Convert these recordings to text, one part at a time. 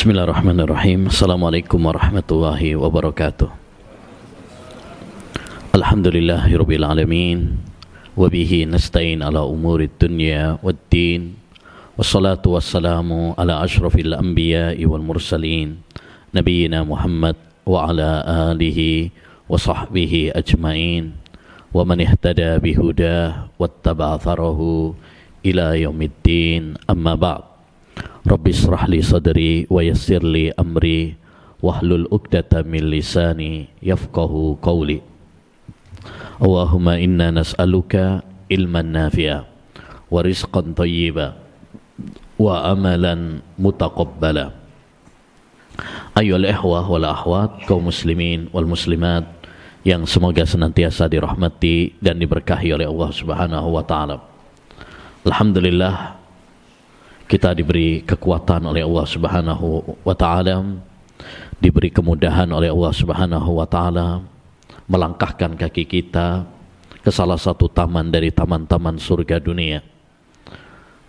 Bismillahirrahmanirrahim. Assalamualaikum warahmatullahi wabarakatuh. Alhamdulillahirabbil alamin wa bihi nasta'in ala umurid dunya waddin. Wassalatu wassalamu ala asyrafil anbiya'i wal mursalin nabiyyina Muhammad wa ala alihi wa sahbihi ajmain wa man ihtada bihudah wattaba'a atharahu ila yaumiddin. Amma ba'd. Rabbi israh li sadri wa yassir li amri wahlul 'uqdatam min lisani yafqahu qawli. Allahumma inna nas'aluka ilman nafi'a wa rizqan thayyiba wa amalan mutaqabbala. Ayyuhal ikhwah wal akhwat, kaum muslimin wal muslimat yang semoga senantiasa dirahmati dan diberkahi oleh Allah Subhanahu wa taala. Alhamdulillah, kita diberi kekuatan oleh Allah Subhanahu wa taala, diberi kemudahan oleh Allah Subhanahu wa taala melangkahkan kaki kita ke salah satu taman dari taman-taman surga dunia,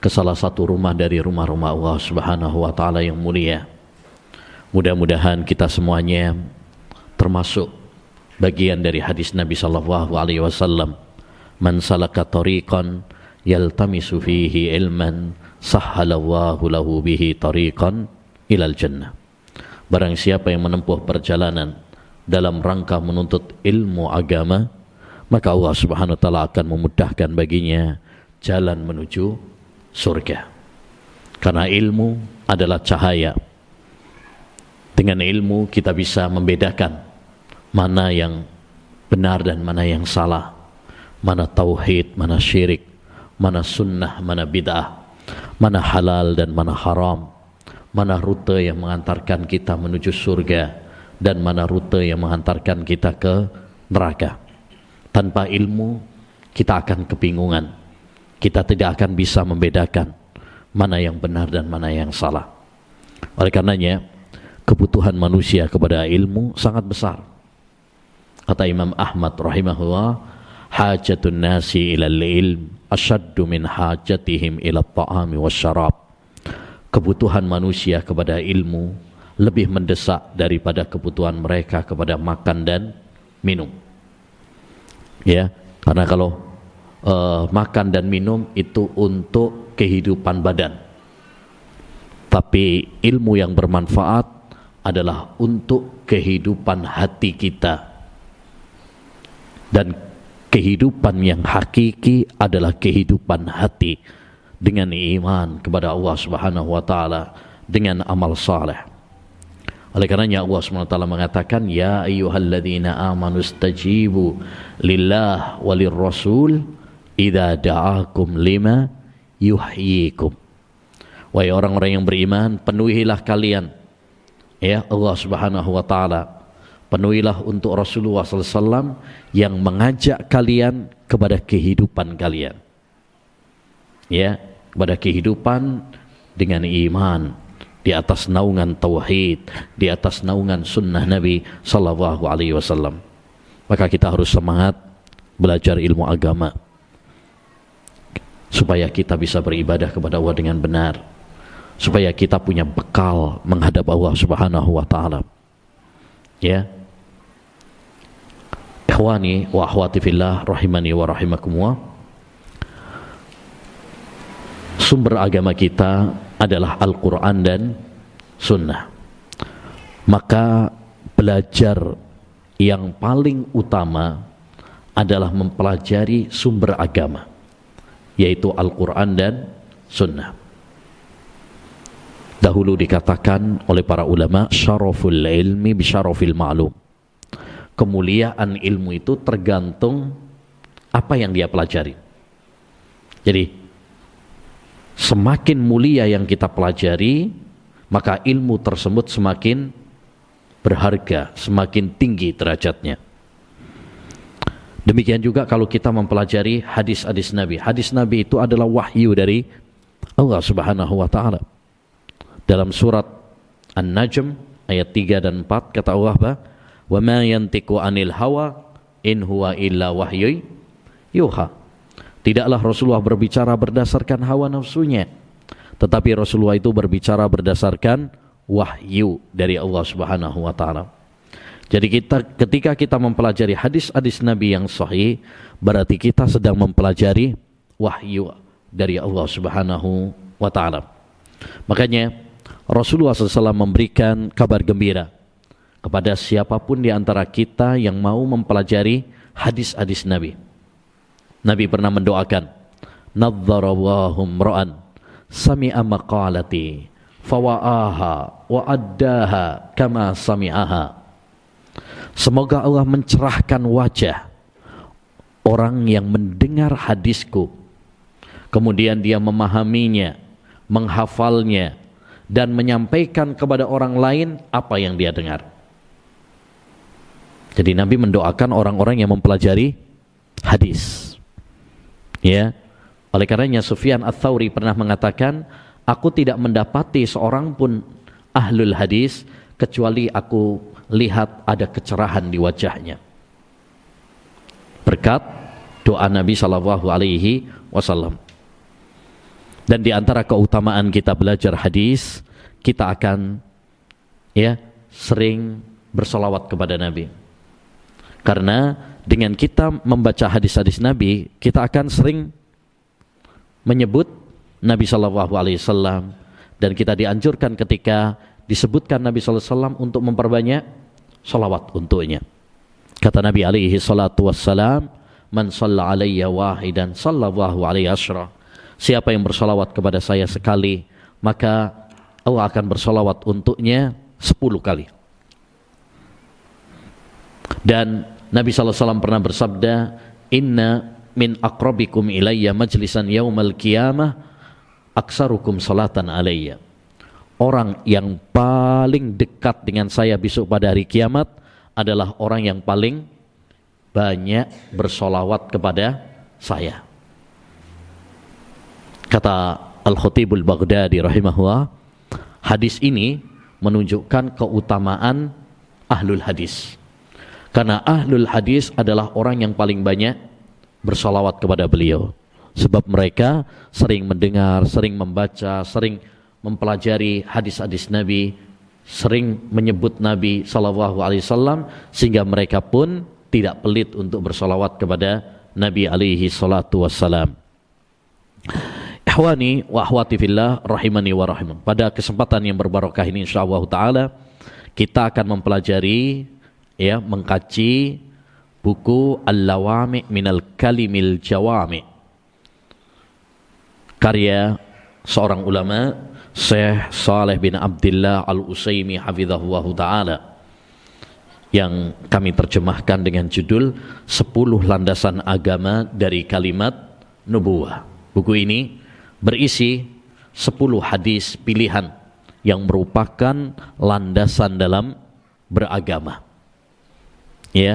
ke salah satu rumah dari rumah-rumah Allah Subhanahu wa taala yang mulia. Mudah-mudahan kita semuanya termasuk bagian dari hadis Nabi sallallahu alaihi wasallam, "Man salaka tariqan yaltamisu fihi ilman sahhalallahu lahu bihi tariqan ilal jannah." Barang siapa yang menempuh perjalanan dalam rangka menuntut ilmu agama, maka Allah Subhanahu wa taala akan memudahkan baginya jalan menuju surga. Karena ilmu adalah cahaya. Dengan ilmu kita bisa membedakan mana yang benar dan mana yang salah, mana tauhid, mana syirik, mana sunnah, mana bid'ah, mana halal dan mana haram, mana rute yang mengantarkan kita menuju surga dan mana rute yang mengantarkan kita ke neraka. Tanpa ilmu kita akan kebingungan, kita tidak akan bisa membedakan mana yang benar dan mana yang salah. Oleh karenanya kebutuhan manusia kepada ilmu sangat besar. Kata Imam Ahmad rahimahullah, hajatun nasi ilal ilm asyaddu min hajatihim ila ta'ami wasyarab. Kebutuhan manusia kepada ilmu lebih mendesak daripada kebutuhan mereka kepada makan dan minum. Ya, karena kalau makan dan minum itu untuk kehidupan badan, tapi ilmu yang bermanfaat adalah untuk kehidupan hati kita. Dan kehidupan yang hakiki adalah kehidupan hati dengan iman kepada Allah Subhanahu wa taala, dengan amal saleh. Oleh karenanya Allah Subhanahu wa taala mengatakan, ya ayyuhalladzina amanu stajibu lillah walir rasul idza da'akum lima yuhyikum. Wahai orang-orang yang beriman, penuhilah kalian, ya Allah Subhanahu wa taala, penuhilah untuk Rasulullah SAW yang mengajak kalian kepada kehidupan kalian, ya, kepada kehidupan dengan iman di atas naungan tauhid, di atas naungan sunnah Nabi Sallallahu Alaihi Wasallam. Maka kita harus semangat belajar ilmu agama supaya kita bisa beribadah kepada Allah dengan benar, supaya kita punya bekal menghadap Allah Subhanahu wa taala. Ya, ikhwani wa akhwati fillah rahimani wa rahimakumullah, sumber agama kita adalah Al-Quran dan Sunnah. Maka belajar yang paling utama adalah mempelajari sumber agama, yaitu Al-Quran dan Sunnah. Dahulu dikatakan oleh para ulama, syaraful ilmi bisyarafil ma'lum. Kemuliaan ilmu itu tergantung apa yang dia pelajari. Jadi semakin mulia yang kita pelajari, maka ilmu tersebut semakin berharga, semakin tinggi derajatnya. Demikian juga kalau kita mempelajari hadis-hadis Nabi. Hadis Nabi itu adalah wahyu dari Allah Subhanahu wa taala. Dalam surat An-Najm ayat 3 dan 4 kata Allah, "Wa ma yantiqu 'anil hawa in huwa illa wahyu yuha." Tidaklah Rasulullah berbicara berdasarkan hawa nafsunya, tetapi Rasulullah itu berbicara berdasarkan wahyu dari Allah Subhanahu wa taala. Jadi ketika kita mempelajari hadis-hadis Nabi yang sahih, berarti kita sedang mempelajari wahyu dari Allah Subhanahu wa taala. Makanya Rasulullah SAW memberikan kabar gembira kepada siapapun di antara kita yang mau mempelajari hadis-hadis Nabi. Nabi pernah mendoakan, "Nadzarallahu imra'an sami'a maqalati fawa'aha wa addaha kama sami'aha." Semoga Allah mencerahkan wajah orang yang mendengar hadisku, kemudian dia memahaminya, menghafalnya, dan menyampaikan kepada orang lain apa yang dia dengar. Jadi Nabi mendoakan orang-orang yang mempelajari hadis. Ya, oleh karenanya Sufyan Ats-Tsauri pernah mengatakan, aku tidak mendapati seorang pun ahlul hadis kecuali aku lihat ada kecerahan di wajahnya berkat doa Nabi sallallahu alaihi wasallam. Dan di antara keutamaan kita belajar hadis, kita akan sering bersolawat kepada Nabi. Karena dengan kita membaca hadis-hadis Nabi, kita akan sering menyebut Nabi sallallahu alaihi wasallam, dan kita dianjurkan ketika disebutkan Nabi sallallahu alaihi wasallam untuk memperbanyak salawat untuknya. Kata Nabi alaihi salatu wassalam, "Man shalla alayya wahidan sallallahu alaihi asyra." Siapa yang bersalawat kepada saya sekali, maka Allah akan bersalawat untuknya 10 kali. Dan Nabi sallallahu alaihi wasallam pernah bersabda, "Inna min aqrabikum ilayya majlisan yaumal qiyamah aksarukum salatan alayya." Orang yang paling dekat dengan saya besok pada hari kiamat adalah orang yang paling banyak bersolawat kepada saya. Kata Al-Khatibul Baghdadi rahimahullah, hadis ini menunjukkan keutamaan ahlul hadis. Karena ahlul hadis adalah orang yang paling banyak bersolawat kepada beliau. Sebab mereka sering mendengar, sering membaca, sering mempelajari hadis-hadis Nabi, sering menyebut Nabi sallallahu alaihi wasallam, sehingga mereka pun tidak pelit untuk bersolawat kepada Nabi alaihi salatu wassalam. Ikhwani wa akhwati fillah rahimani wa rahimah. Pada kesempatan yang berbarokah ini insyaallah taala kita akan mempelajari mengkaji buku Al-Lawami' minal Kalimil Jawami' karya seorang ulama Syekh Saleh bin Abdullah Al-Utsaimin hafizahullahu ta'ala, yang kami terjemahkan dengan judul 10 landasan agama dari kalimat nubuwah. Buku ini berisi 10 hadis pilihan yang merupakan landasan dalam beragama. 10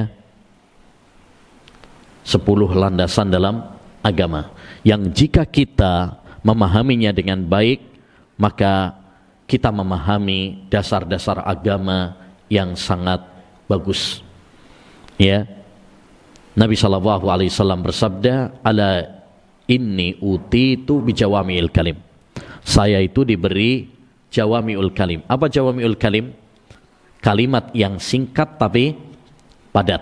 landasan dalam agama yang jika kita memahaminya dengan baik, maka kita memahami dasar-dasar agama yang sangat bagus. Nabi sallallahu alaihi wasallam bersabda, "Ala inni utitu bijawami'il kalim." Saya itu diberi jawami'ul kalim. Apa jawami'ul kalim? Kalimat yang singkat tapi padat.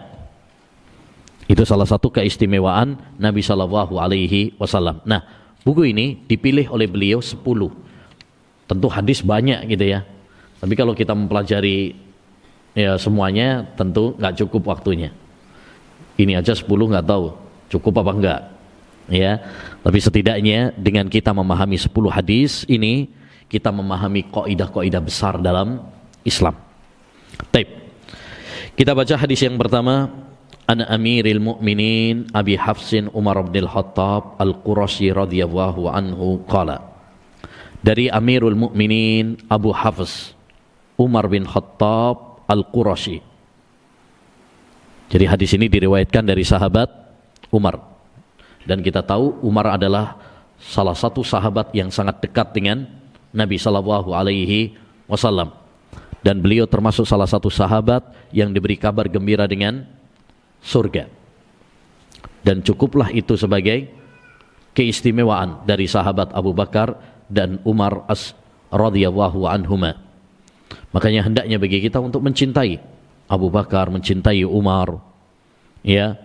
Itu salah satu keistimewaan Nabi sallallahu alaihi wasallam. Nah, buku ini dipilih oleh beliau 10. Tentu hadis banyak gitu ya. Tapi kalau kita mempelajari semuanya tentu nggak cukup waktunya. Ini aja 10 nggak tahu cukup apa enggak. Tapi setidaknya dengan kita memahami 10 hadis ini, kita memahami kaidah-kaidah besar dalam Islam. Baik. Kita baca hadis yang pertama. An Amiril Mu'minin Abi Hafsin Umar bin Khattab Al-Qurashi radhiyallahu anhu qala. Dari Amirul Mukminin Abu Hafs Umar bin Khattab Al-Qurashi. Jadi hadis ini diriwayatkan dari sahabat Umar. Dan kita tahu Umar adalah salah satu sahabat yang sangat dekat dengan Nabi sallallahu alaihi wasallam. Dan beliau termasuk salah satu sahabat yang diberi kabar gembira dengan surga. Dan cukuplah itu sebagai keistimewaan dari sahabat Abu Bakar dan Umar radhiyallahu anhuma. Makanya hendaknya bagi kita untuk mencintai Abu Bakar, mencintai Umar, ya,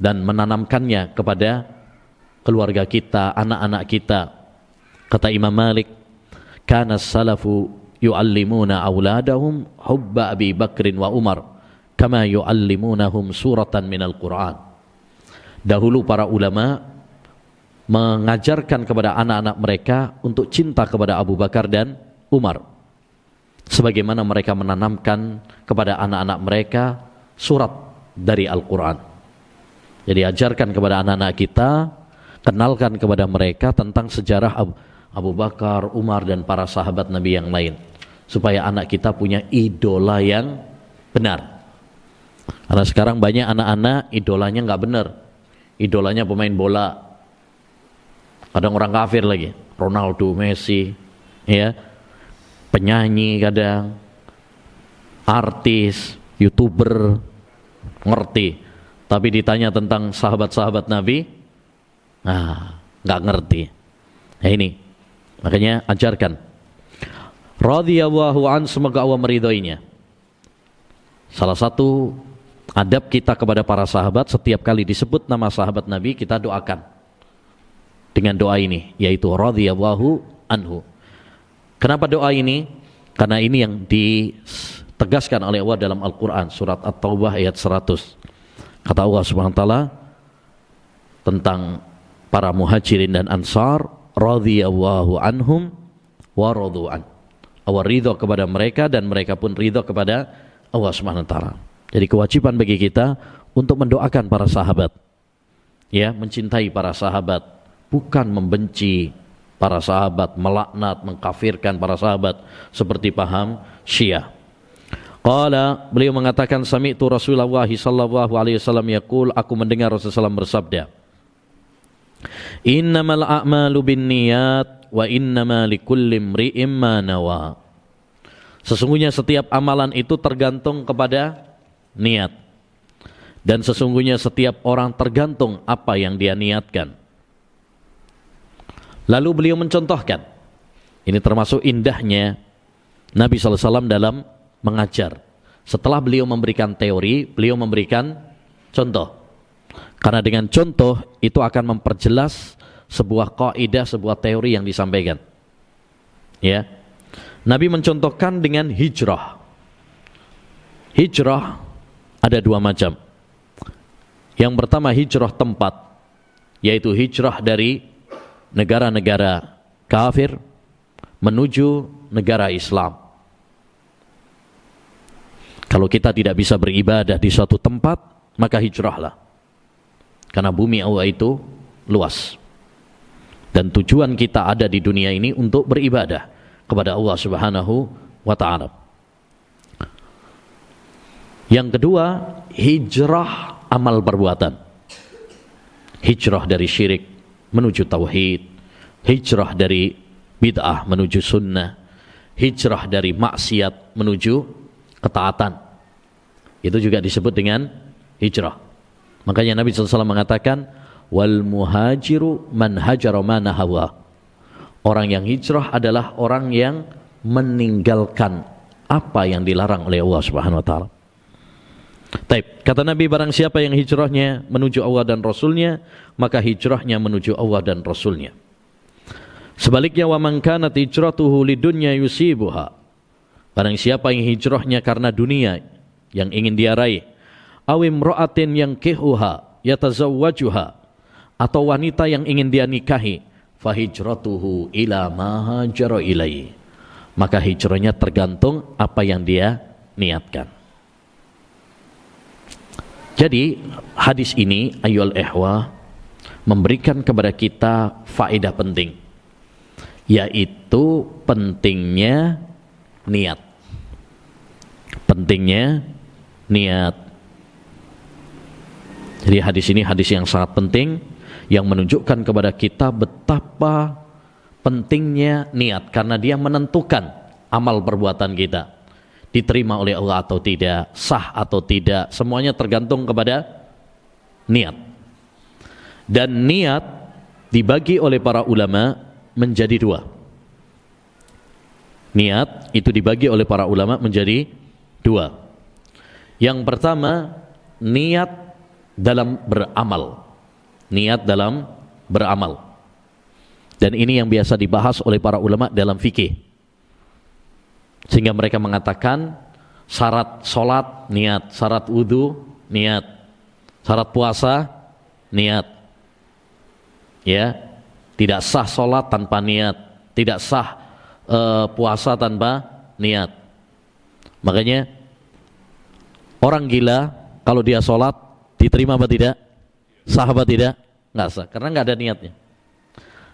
dan menanamkannya kepada keluarga kita, anak-anak kita. Kata Imam Malik, kana salafu yu'allimuna auladahum hubba Abi Bakrin wa Umar kama yu'allimunahum suratan minal Qur'an. Dahulu para ulama mengajarkan kepada anak-anak mereka untuk cinta kepada Abu Bakar dan Umar, sebagaimana mereka menanamkan kepada anak-anak mereka surat dari Al-Quran. Jadi ajarkan kepada anak-anak kita, kenalkan kepada mereka tentang sejarah Abu Bakar, Umar, dan para sahabat Nabi yang lain, supaya anak kita punya idola yang benar. Karena sekarang banyak anak-anak idolanya nggak benar, idolanya pemain bola, kadang orang kafir lagi, Ronaldo, Messi, ya, penyanyi kadang, artis, YouTuber, ngerti. Tapi ditanya tentang sahabat-sahabat Nabi, nggak ngerti. Nah ini, makanya ajarkan. Radhiyallahu an, semoga Allah meridhoinya. Salah satu adab kita kepada para sahabat, setiap kali disebut nama sahabat Nabi, kita doakan dengan doa ini, yaitu radhiyallahu anhu. Kenapa doa ini? Karena ini yang ditegaskan oleh Allah dalam Al-Quran, surat At-Taubah ayat 100. Kata Allah Subhanahu wa taala tentang para muhajirin dan ansar, radhiyallahu anhum wa radu'an. Allah ridho kepada mereka dan mereka pun ridho kepada Allah Subhanahu wa taala. Jadi kewajiban bagi kita untuk mendoakan para sahabat, ya, mencintai para sahabat, bukan membenci para sahabat, melaknat, mengkafirkan para sahabat seperti paham Syiah. Qala, beliau mengatakan, sami'tu Rasulullah sallallahu alaihi wasallam yaqul, aku mendengar Rasulullah SAW bersabda, innamal a'malu binniyat wa innama likulli imri'in ma nawa. Sesungguhnya setiap amalan itu tergantung kepada niat, dan sesungguhnya setiap orang tergantung apa yang dia niatkan. Lalu beliau mencontohkan, ini termasuk indahnya Nabi SAW dalam mengajar. Setelah beliau memberikan teori, beliau memberikan contoh. Karena dengan contoh itu akan memperjelas sebuah kaidah, sebuah teori yang disampaikan. Ya. Nabi mencontohkan dengan hijrah. Hijrah ada dua macam. Yang pertama hijrah tempat, yaitu hijrah dari negara-negara kafir menuju negara Islam. Kalau kita tidak bisa beribadah di suatu tempat, maka hijrahlah. Karena bumi Allah itu luas. Dan tujuan kita ada di dunia ini untuk beribadah kepada Allah Subhanahu wa ta'ala. Yang kedua, hijrah amal perbuatan. Hijrah dari syirik menuju tauhid, hijrah dari bid'ah menuju sunnah, hijrah dari maksiat menuju ketaatan. Itu juga disebut dengan hijrah. Makanya Nabi SAW mengatakan, wal muhajiru man hajara ma nahawa. Orang yang hijrah adalah orang yang meninggalkan apa yang dilarang oleh Allah Subhanahu wa taala. Taib, kata Nabi, barang siapa yang hijrahnya menuju Allah dan Rasulnya, maka hijrahnya menuju Allah dan Rasulnya. Sebaliknya, wa man kanat hijratuhu lidunya yusibuha. Barang siapa yang hijrahnya karena dunia yang ingin dia raih, awim ro'atin yang kihuha yatazawwajuha, atau wanita yang ingin dia nikahi, fahijratuhu ila ma hajara ilaihi, maka hijrahnya tergantung apa yang dia niatkan. Jadi hadis ini ayyuhal ikhwah memberikan kepada kita faedah penting, yaitu pentingnya niat. Pentingnya niat. Jadi hadis ini hadis yang sangat penting, yang menunjukkan kepada kita betapa pentingnya niat, karena dia menentukan amal perbuatan kita diterima oleh Allah atau tidak, sah atau tidak, semuanya tergantung kepada niat. Dan niat dibagi oleh para ulama menjadi dua. Niat itu dibagi oleh para ulama menjadi dua. Yang pertama, niat dalam beramal. Niat dalam beramal. Dan ini yang biasa dibahas oleh para ulama dalam fikih. Sehingga mereka mengatakan syarat sholat niat, syarat wudu niat, syarat puasa niat. Ya, tidak sah sholat tanpa niat, tidak sah puasa tanpa niat. Makanya orang gila kalau dia sholat diterima apa tidak? Sah apa tidak? Nggak sah, karena nggak ada niatnya.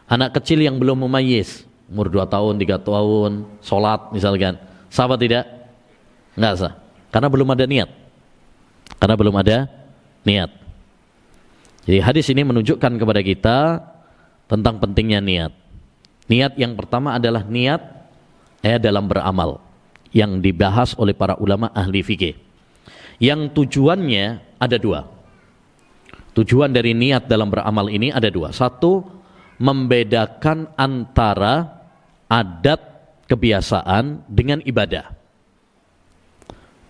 Anak kecil yang belum memayyiz, umur 2 tahun, 3 tahun, sholat misalkan, sah apa tidak? Nggak sah, karena belum ada niat. Karena belum ada niat. Jadi hadis ini menunjukkan kepada kita tentang pentingnya niat. Niat yang pertama adalah niat dalam beramal, yang dibahas oleh para ulama ahli fikih. Yang tujuannya ada dua. Tujuan dari niat dalam beramal ini ada dua. Satu, membedakan antara adat kebiasaan dengan ibadah.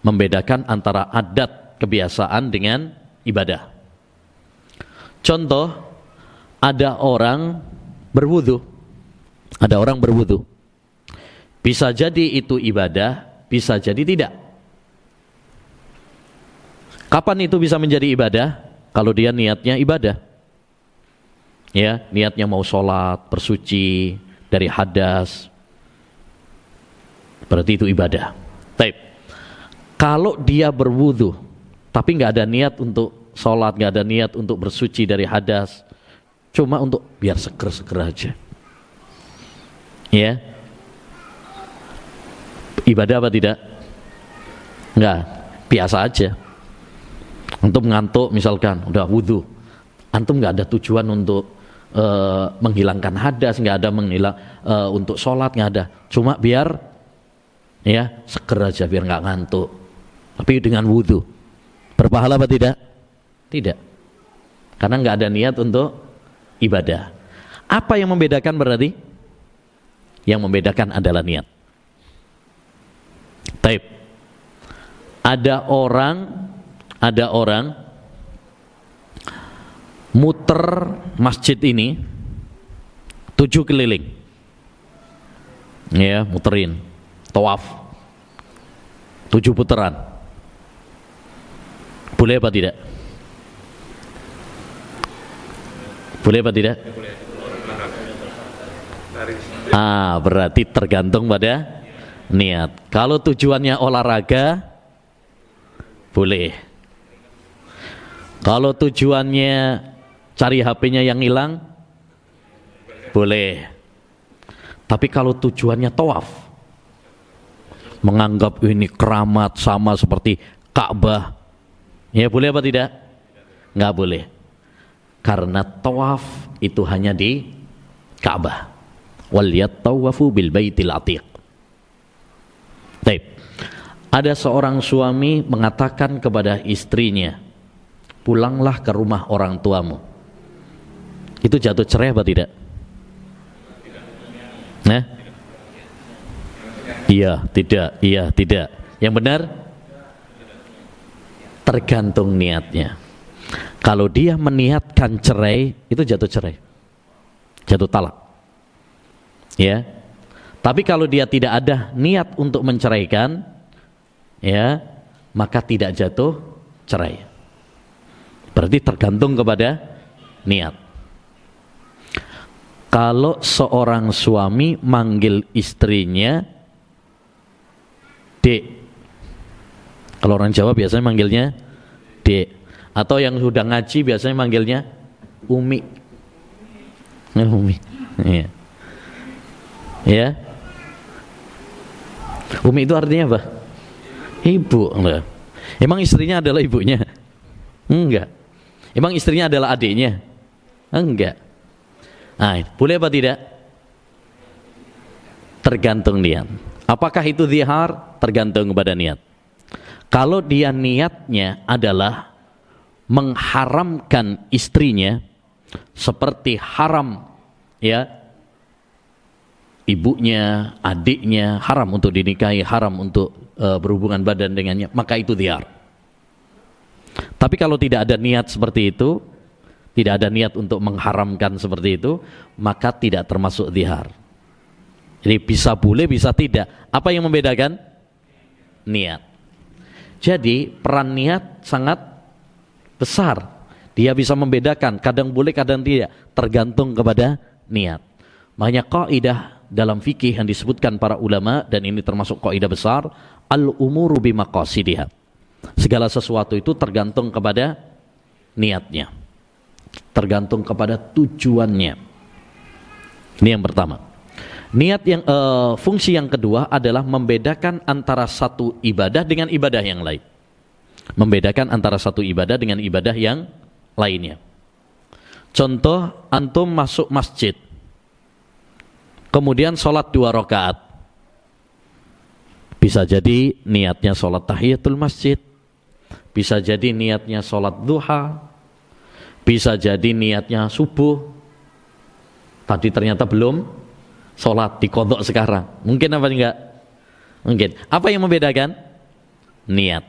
Membedakan antara adat kebiasaan dengan ibadah. Contoh, ada orang berwudu. Ada orang berwudu. Bisa jadi itu ibadah, bisa jadi tidak. Kapan itu bisa menjadi ibadah? Kalau dia niatnya ibadah. Ya, niatnya mau sholat, bersuci dari hadas, berarti itu ibadah. Baik. Kalau dia berwudu, tapi nggak ada niat untuk sholat, nggak ada niat untuk bersuci dari hadas, cuma untuk biar seger-seger aja. Ya, ibadah apa tidak? Nggak, biasa aja. Antum ngantuk misalkan, udah wudu, antum nggak ada tujuan untuk menghilangkan hadas, nggak ada untuk sholat, nggak ada, cuma biar ya seger aja, biar nggak ngantuk. Tapi dengan wudu berpahala apa tidak? Tidak, karena nggak ada niat untuk ibadah. Apa yang membedakan berarti? Yang membedakan adalah niat. Taib. Ada orang muter masjid ini 7 keliling. Ya, muterin, tawaf 7 putaran. Boleh apa tidak? Boleh apa tidak? Berarti tergantung pada niat. Kalau tujuannya olahraga, boleh. Kalau tujuannya cari HP-nya yang hilang, boleh. Tapi kalau tujuannya tawaf, menganggap ini keramat sama seperti Ka'bah, ya boleh apa tidak? Nggak boleh. Karena tawaf itu hanya di Ka'bah. Wal yattawafu bil baitil atiq. Baik. Ada seorang suami mengatakan kepada istrinya, pulanglah ke rumah orang tuamu. Itu jatuh cerai apa tidak? Nah? Iya, tidak, iya, tidak. Yang benar? Tergantung niatnya. Kalau dia meniatkan cerai, itu jatuh cerai. Jatuh talak. Ya. Tapi kalau dia tidak ada niat untuk menceraikan, ya, maka tidak jatuh cerai. Berarti tergantung kepada niat. Kalau seorang suami manggil istrinya Dek, kalau orang Jawa biasanya manggilnya Dek, atau yang sudah ngaji biasanya manggilnya Umi. Umi. Ya. Ya. Umi itu artinya apa? Ibu. Emang istrinya adalah ibunya? Enggak. Emang istrinya adalah adiknya? Enggak. Nah, boleh apa tidak? Tergantung niat. Apakah itu zihar? Tergantung kepada niat. Kalau dia niatnya adalah mengharamkan istrinya, seperti haram, ya, ibunya, adiknya, haram untuk dinikahi, haram untuk berhubungan badan dengannya, maka itu zihar. Tapi kalau tidak ada niat seperti itu, tidak ada niat untuk mengharamkan seperti itu, maka tidak termasuk zihar. Jadi bisa boleh, bisa tidak. Apa yang membedakan? Niat. Jadi peran niat sangat besar. Dia bisa membedakan, kadang boleh, kadang tidak, tergantung kepada niat. Makanya kaidah dalam fikih yang disebutkan para ulama, dan ini termasuk kaidah besar, al-umuru bimaqasidiha. Segala sesuatu itu tergantung kepada niatnya, tergantung kepada tujuannya. Ini yang pertama. Niat yang fungsi yang kedua adalah membedakan antara satu ibadah dengan ibadah yang lain. Membedakan antara satu ibadah dengan ibadah yang lainnya. Contoh, antum masuk masjid, kemudian sholat 2 rakaat. Bisa jadi niatnya sholat tahiyatul masjid, bisa jadi niatnya sholat duha, bisa jadi niatnya subuh. Tadi ternyata belum sholat, diqodok sekarang. Mungkin apa enggak? Mungkin. Apa yang membedakan? Niat.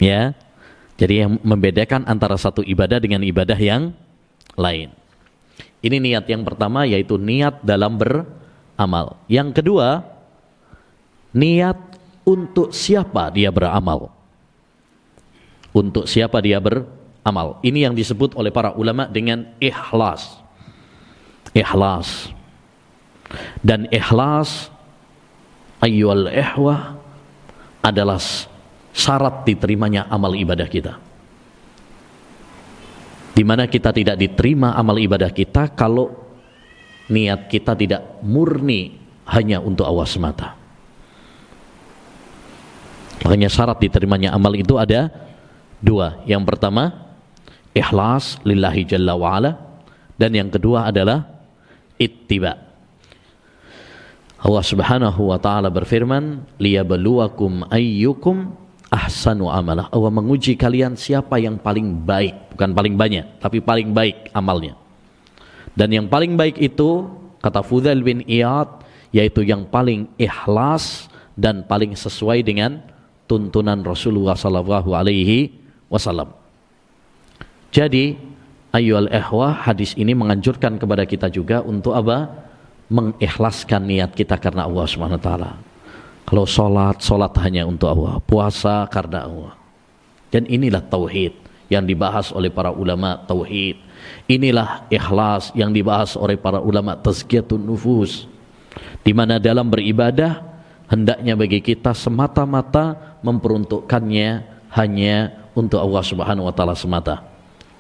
Ya. Jadi yang membedakan antara satu ibadah dengan ibadah yang lain. Ini niat yang pertama, yaitu niat dalam beramal. Yang kedua, niat untuk siapa dia beramal. Untuk siapa dia beramal. Ini yang disebut oleh para ulama dengan ikhlas. Ikhlas. Dan ikhlas, ayyuhal ikhwah, adalah syarat diterimanya amal ibadah kita. Di mana kita tidak diterima amal ibadah kita kalau niat kita tidak murni hanya untuk Allah semata. Makanya syarat diterimanya amal itu ada 2. Yang pertama, ikhlas lillahi jalla wa'ala, dan yang kedua adalah ittiba. Allah subhanahu wa ta'ala berfirman, liyabluwakum ayyukum ahsanu amalah. Allah menguji kalian siapa yang paling baik, bukan paling banyak, tapi paling baik amalnya. Dan yang paling baik itu, kata Fudail bin Iyad, yaitu yang paling ikhlas dan paling sesuai dengan tuntunan Rasulullah sallallahu alaihi wasallam. Jadi, ayyuhal ikhwah, hadis ini menganjurkan kepada kita juga untuk apa? Mengikhlaskan niat kita karena Allah Subhanahu wa taala. Kalau salat hanya untuk Allah, puasa karena Allah. Dan inilah tauhid yang dibahas oleh para ulama tauhid. Inilah ikhlas yang dibahas oleh para ulama tazkiyatun nufus. Di mana dalam beribadah hendaknya bagi kita semata-mata memperuntukkannya hanya untuk Allah Subhanahu wa taala semata.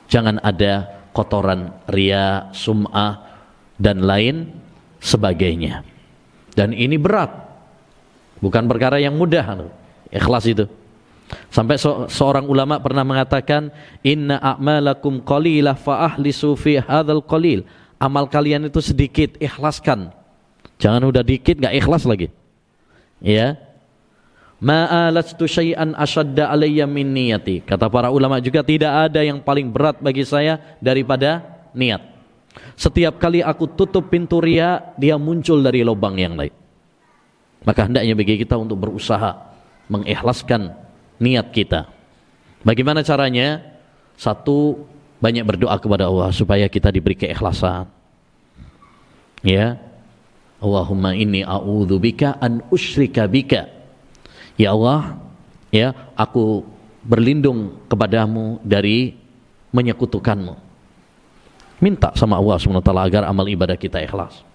Jangan ada kotoran riya, sum'ah dan lain sebagainya. Dan ini berat, bukan perkara yang mudah, ikhlas itu. Sampai seorang ulama pernah mengatakan, inna a'malakum qalilah fa ahlisu fi hadzal qalil. Amal kalian itu sedikit, ikhlaskan. Jangan udah dikit enggak ikhlas lagi. Ya. Ma'alastu syai'an asyadda alayya min niyati. Kata para ulama juga, tidak ada yang paling berat bagi saya daripada niat. Setiap kali aku tutup pintu riya, dia muncul dari lubang yang lain. Maka hendaknya bagi kita untuk berusaha mengikhlaskan niat kita. Bagaimana caranya? 1, banyak berdoa kepada Allah supaya kita diberi keikhlasan. Ya. Allahumma inni a'udzubika an usyrika bika. Ya Allah, ya, aku berlindung kepadamu dari menyekutukanmu. Minta sama Allah SWT agar amal ibadah kita ikhlas.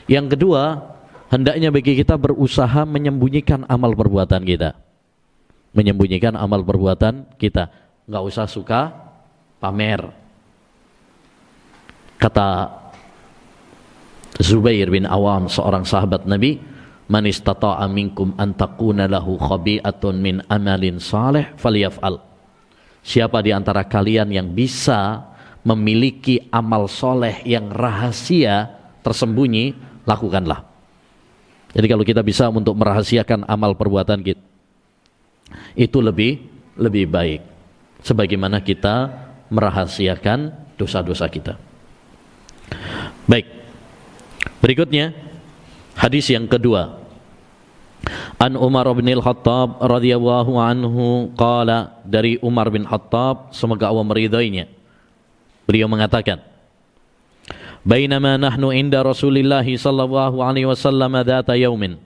Yang kedua, hendaknya bagi kita berusaha menyembunyikan amal perbuatan kita. Menyembunyikan amal perbuatan kita. Enggak usah suka pamer. Kata Zubair bin Awam, seorang sahabat Nabi, man istata'a minkum an takuna lahu khabi'atun min amalin salih falyaf'al. Siapa di antara kalian yang bisa memiliki amal soleh yang rahasia tersembunyi, lakukanlah. Jadi kalau kita bisa untuk merahasiakan amal perbuatan kita, itu lebih baik sebagaimana kita merahasiakan dosa-dosa kita. Baik, berikutnya Hadis yang kedua, An Umar bin Al-Khattab radhiyallahu anhu qala, dari Umar bin Khattab semoga Allah meridainya, beliau mengatakan, bainama nahnu inda Rasulillah sallallahu alaihi wasallam dzata yaumin,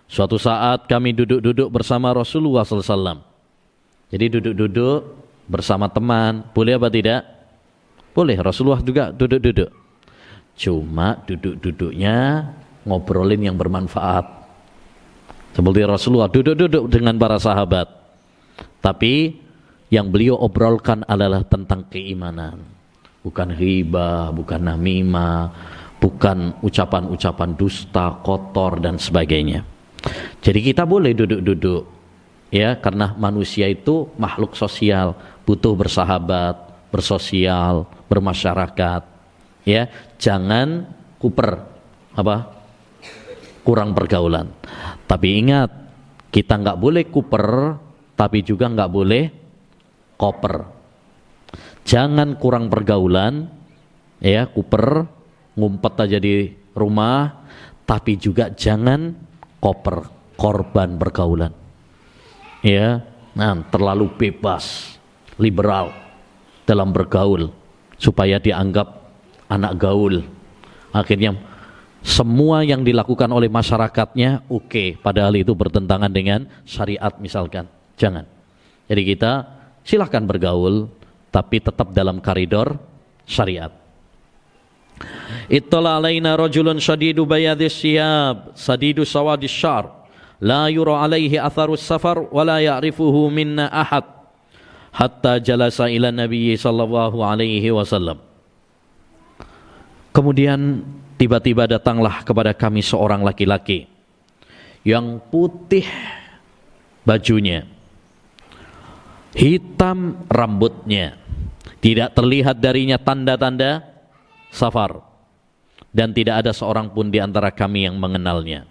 suatu saat kami duduk-duduk bersama Rasulullah sallallahu alaihi wasallam. Jadi duduk-duduk bersama teman, boleh apa tidak? Boleh, Rasulullah juga duduk-duduk. Cuma duduk-duduknya ngobrolin yang bermanfaat. Seperti Rasulullah duduk-duduk dengan para sahabat. Tapi yang beliau obrolkan adalah tentang keimanan. Bukan ghibah, bukan namimah, bukan ucapan-ucapan dusta, kotor dan sebagainya. Jadi kita boleh duduk-duduk, ya, karena manusia itu makhluk sosial, butuh bersahabat, bersosial, bermasyarakat, ya. Jangan kuper, kurang pergaulan. Tapi ingat, kita nggak boleh kuper, tapi juga nggak boleh koper. Jangan kurang pergaulan, ya, kuper, ngumpet aja di rumah, tapi juga jangan koper, korban pergaulan. Ya, terlalu bebas, liberal dalam bergaul supaya dianggap anak gaul. Akhirnya semua yang dilakukan oleh masyarakatnya oke, padahal itu bertentangan dengan syariat misalkan. Jangan. Jadi kita silahkan bergaul, tapi tetap dalam koridor syariat. Ittala alaina rajulun shadidu bayadis siyab, sadidu sawadis syar, la yura alaihi atharus safar, wa la ya'rifuhu minna ahad, hatta jalasa ila nabiyyi sallallahu alaihi wasallam. Kemudian tiba-tiba datanglah kepada kami seorang laki-laki yang putih bajunya, hitam rambutnya, tidak terlihat darinya tanda-tanda safar, dan tidak ada seorang pun di antara kami yang mengenalnya.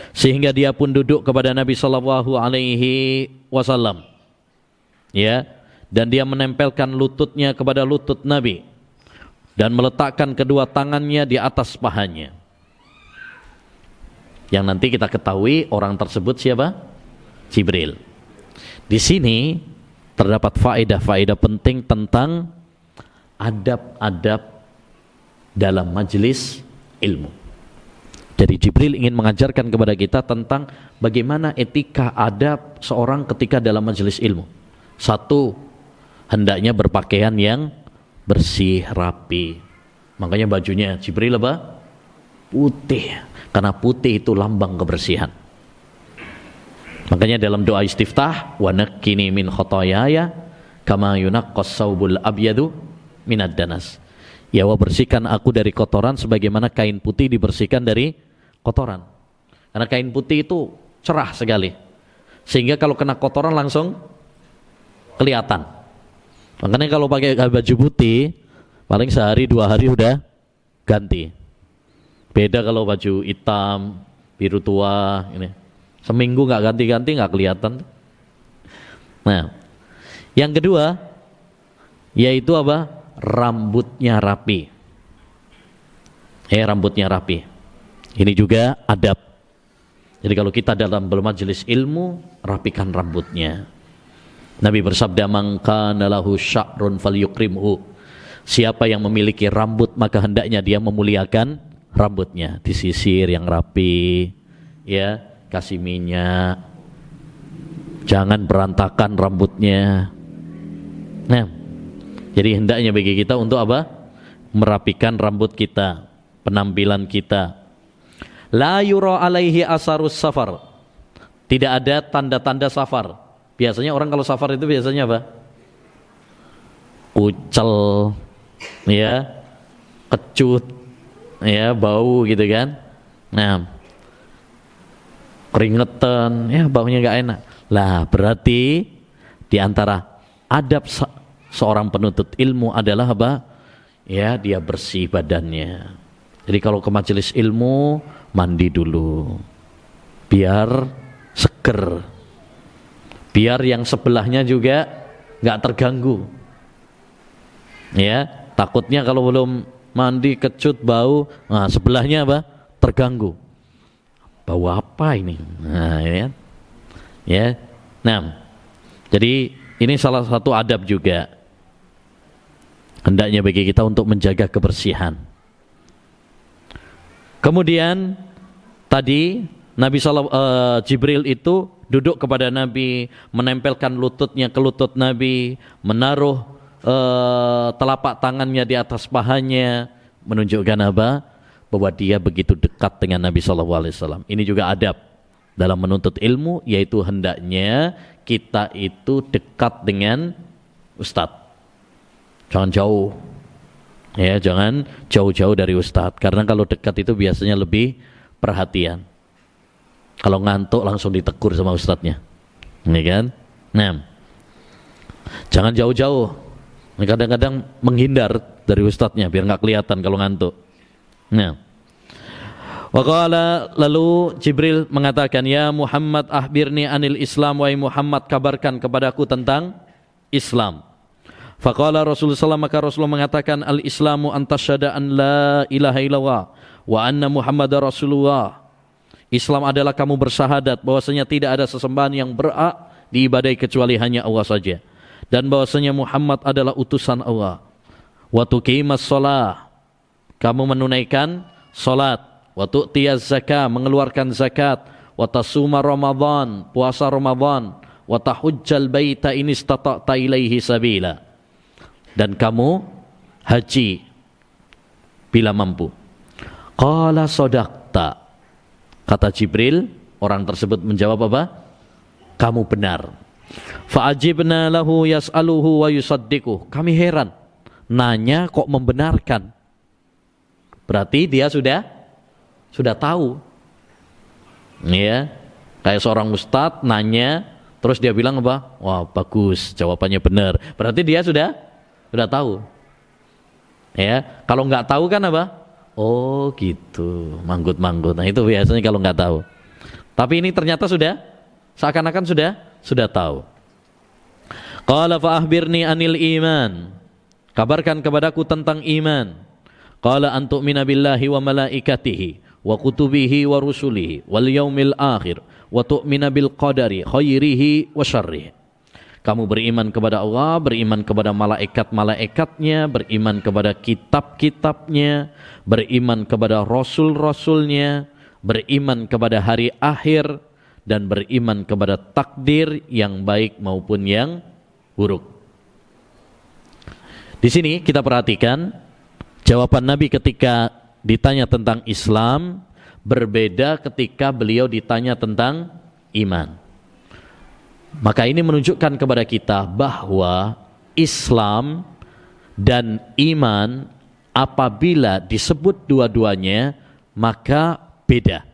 Sehingga dia pun duduk kepada Nabi sallallahu alaihi wasallam, ya, dan dia menempelkan lututnya kepada lutut Nabi dan meletakkan kedua tangannya di atas pahanya. Yang nanti kita ketahui orang tersebut siapa? Jibril. Di sini terdapat faedah-faedah penting tentang adab-adab dalam majelis ilmu. Jadi Jibril ingin mengajarkan kepada kita tentang bagaimana etika adab seorang ketika dalam majelis ilmu. Satu, hendaknya berpakaian yang bersih, rapi. Makanya bajunya Jibril apa? Putih. Karena putih itu lambang kebersihan. Makanya dalam doa istiftah, wa naqqini min khotoyaya kama yunaqqas saubul abyadu minad danas. Ya Allah, bersihkan aku dari kotoran sebagaimana kain putih dibersihkan dari kotoran. Karena kain putih itu cerah sekali, sehingga kalau kena kotoran langsung kelihatan. Makanya kalau pakai baju putih, paling sehari 2 hari udah ganti. Beda kalau baju hitam, biru tua, ini seminggu nggak ganti-ganti nggak kelihatan. Nah, yang kedua yaitu apa? Rambutnya rapi. Rambutnya rapi. Ini juga adab. Jadi kalau kita dalam bermajelis ilmu, rapikan rambutnya. Nabi bersabda, man kana lahu sya'run falyukrimhu. Siapa yang memiliki rambut maka hendaknya dia memuliakan rambutnya, disisir yang rapi, ya, kasih minyak. Jangan berantakan rambutnya. Nah, jadi hendaknya bagi kita untuk apa? Merapikan rambut kita, penampilan kita. La yura alaihi asarus safar. Tidak ada tanda-tanda safar. Biasanya orang kalau safar itu biasanya apa? Kucel, ya, kecut, ya, bau gitu kan. Nah, keringetan, ya, baunya nggak enak. Lah, berarti di antara adab seorang penuntut ilmu adalah apa? Ya, dia bersih badannya. Jadi kalau ke majelis ilmu, mandi dulu, biar seger, biar yang sebelahnya juga nggak terganggu. Ya, takutnya kalau belum mandi kecut bau, nah sebelahnya apa? Terganggu. bau apa ini? Nah, ini kan. Ya. Nah, jadi ini salah satu adab juga. Hendaknya bagi kita untuk menjaga kebersihan. Kemudian tadi Jibril itu duduk kepada Nabi, menempelkan lututnya ke lutut Nabi, menaruh telapak tangannya di atas pahanya, menunjukkan apa? Bahwa dia begitu dekat dengan Nabi SAW. Ini juga adab dalam menuntut ilmu, yaitu hendaknya kita itu dekat dengan ustadz. Jangan jauh, ya, jangan jauh-jauh dari ustadz. Karena kalau dekat itu biasanya lebih perhatian. Kalau ngantuk langsung ditegur sama ustadznya, ini kan? Nah, jangan jauh-jauh. Kadang-kadang menghindar dari ustadznya biar nggak kelihatan kalau ngantuk. Nah, waqala, lalu Jibril mengatakan, ya Muhammad akhbirni anil Islam, wahai Muhammad kabarkan kepadaku tentang Islam. Faqala Rasulullah SAW, maka Rasulullah mengatakan, al-Islamu antasyhada an la ilaha illallah wa anna Muhammadar Rasulullah. Islam adalah kamu bersyahadat bahwasanya tidak ada sesembahan yang berhak diibadai kecuali hanya Allah saja, dan bahwasanya Muhammad adalah utusan Allah. Wa tuqimas shalah, kamu menunaikan salat. Wa tu'tiyaz zakah, mengeluarkan zakat. Wa tasuma Ramadan, puasa Ramadan. Wa tahujjal baita in istata'ta ilaihi sabila, dan kamu haji bila mampu. Qala sadaqta, kata Jibril, orang tersebut menjawab apa? Kamu benar. Fa'ajibna lahu yas'aluhu wa yusaddiquh, kami heran, nanya kok membenarkan. Berarti dia sudah tahu. Ya, kayak seorang ustadz nanya, terus dia bilang apa? Wah, bagus, jawabannya benar. Berarti dia sudah tahu. Ya, kalau nggak tahu kan apa? Oh gitu, manggut-manggut. Nah itu biasanya kalau nggak tahu. Tapi ini ternyata sudah, seakan-akan sudah tahu. Qala fa akhbirni anil iman, kabarkan kepadaku tentang iman. Qala an tu'mina billahi wa malaikatihi wa kutubihi wa rusulihi wal yaumil akhir wa tu'mina bil qadari khairihi wa syarrihi. Kamu beriman kepada Allah, beriman kepada malaikat-malaikatnya, beriman kepada kitab-kitabnya, beriman kepada rasul-rasulnya, beriman kepada hari akhir, dan beriman kepada takdir yang baik maupun yang buruk. Di sini kita perhatikan jawaban Nabi ketika ditanya tentang Islam berbeda ketika beliau ditanya tentang iman. Maka ini menunjukkan kepada kita bahwa Islam dan iman apabila disebut dua-duanya maka beda.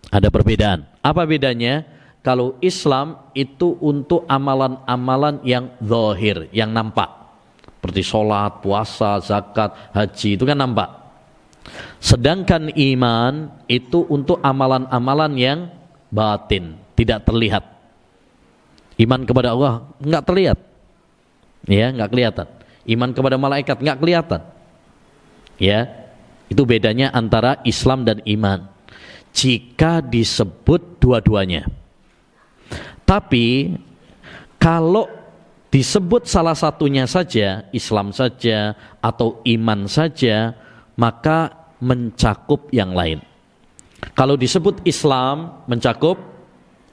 Ada perbedaan. Apa bedanya? Kalau Islam itu untuk amalan-amalan yang zahir, yang nampak. Seperti sholat, puasa, zakat, haji, itu kan nampak. Sedangkan iman itu untuk amalan-amalan yang batin, tidak terlihat. Iman kepada Allah enggak terlihat. Ya, enggak kelihatan. Iman kepada malaikat enggak kelihatan. Ya. Itu bedanya antara Islam dan iman. Jika disebut dua-duanya. Tapi kalau disebut salah satunya saja, Islam saja atau iman saja, maka mencakup yang lain. Kalau disebut Islam mencakup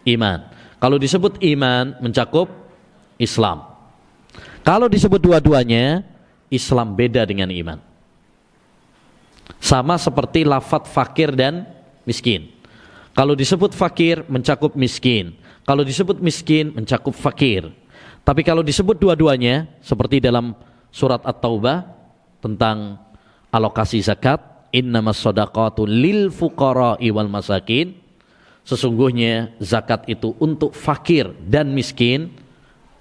iman. Kalau disebut iman mencakup Islam. Kalau disebut dua-duanya, Islam beda dengan iman. Sama seperti lafadz fakir dan miskin. Kalau disebut fakir mencakup miskin. Kalau disebut miskin mencakup fakir. Tapi kalau disebut dua-duanya, seperti dalam surat At-Taubah tentang alokasi zakat, innamas shadaqatu lil fuqara'i wal masakin, sesungguhnya zakat itu untuk fakir dan miskin.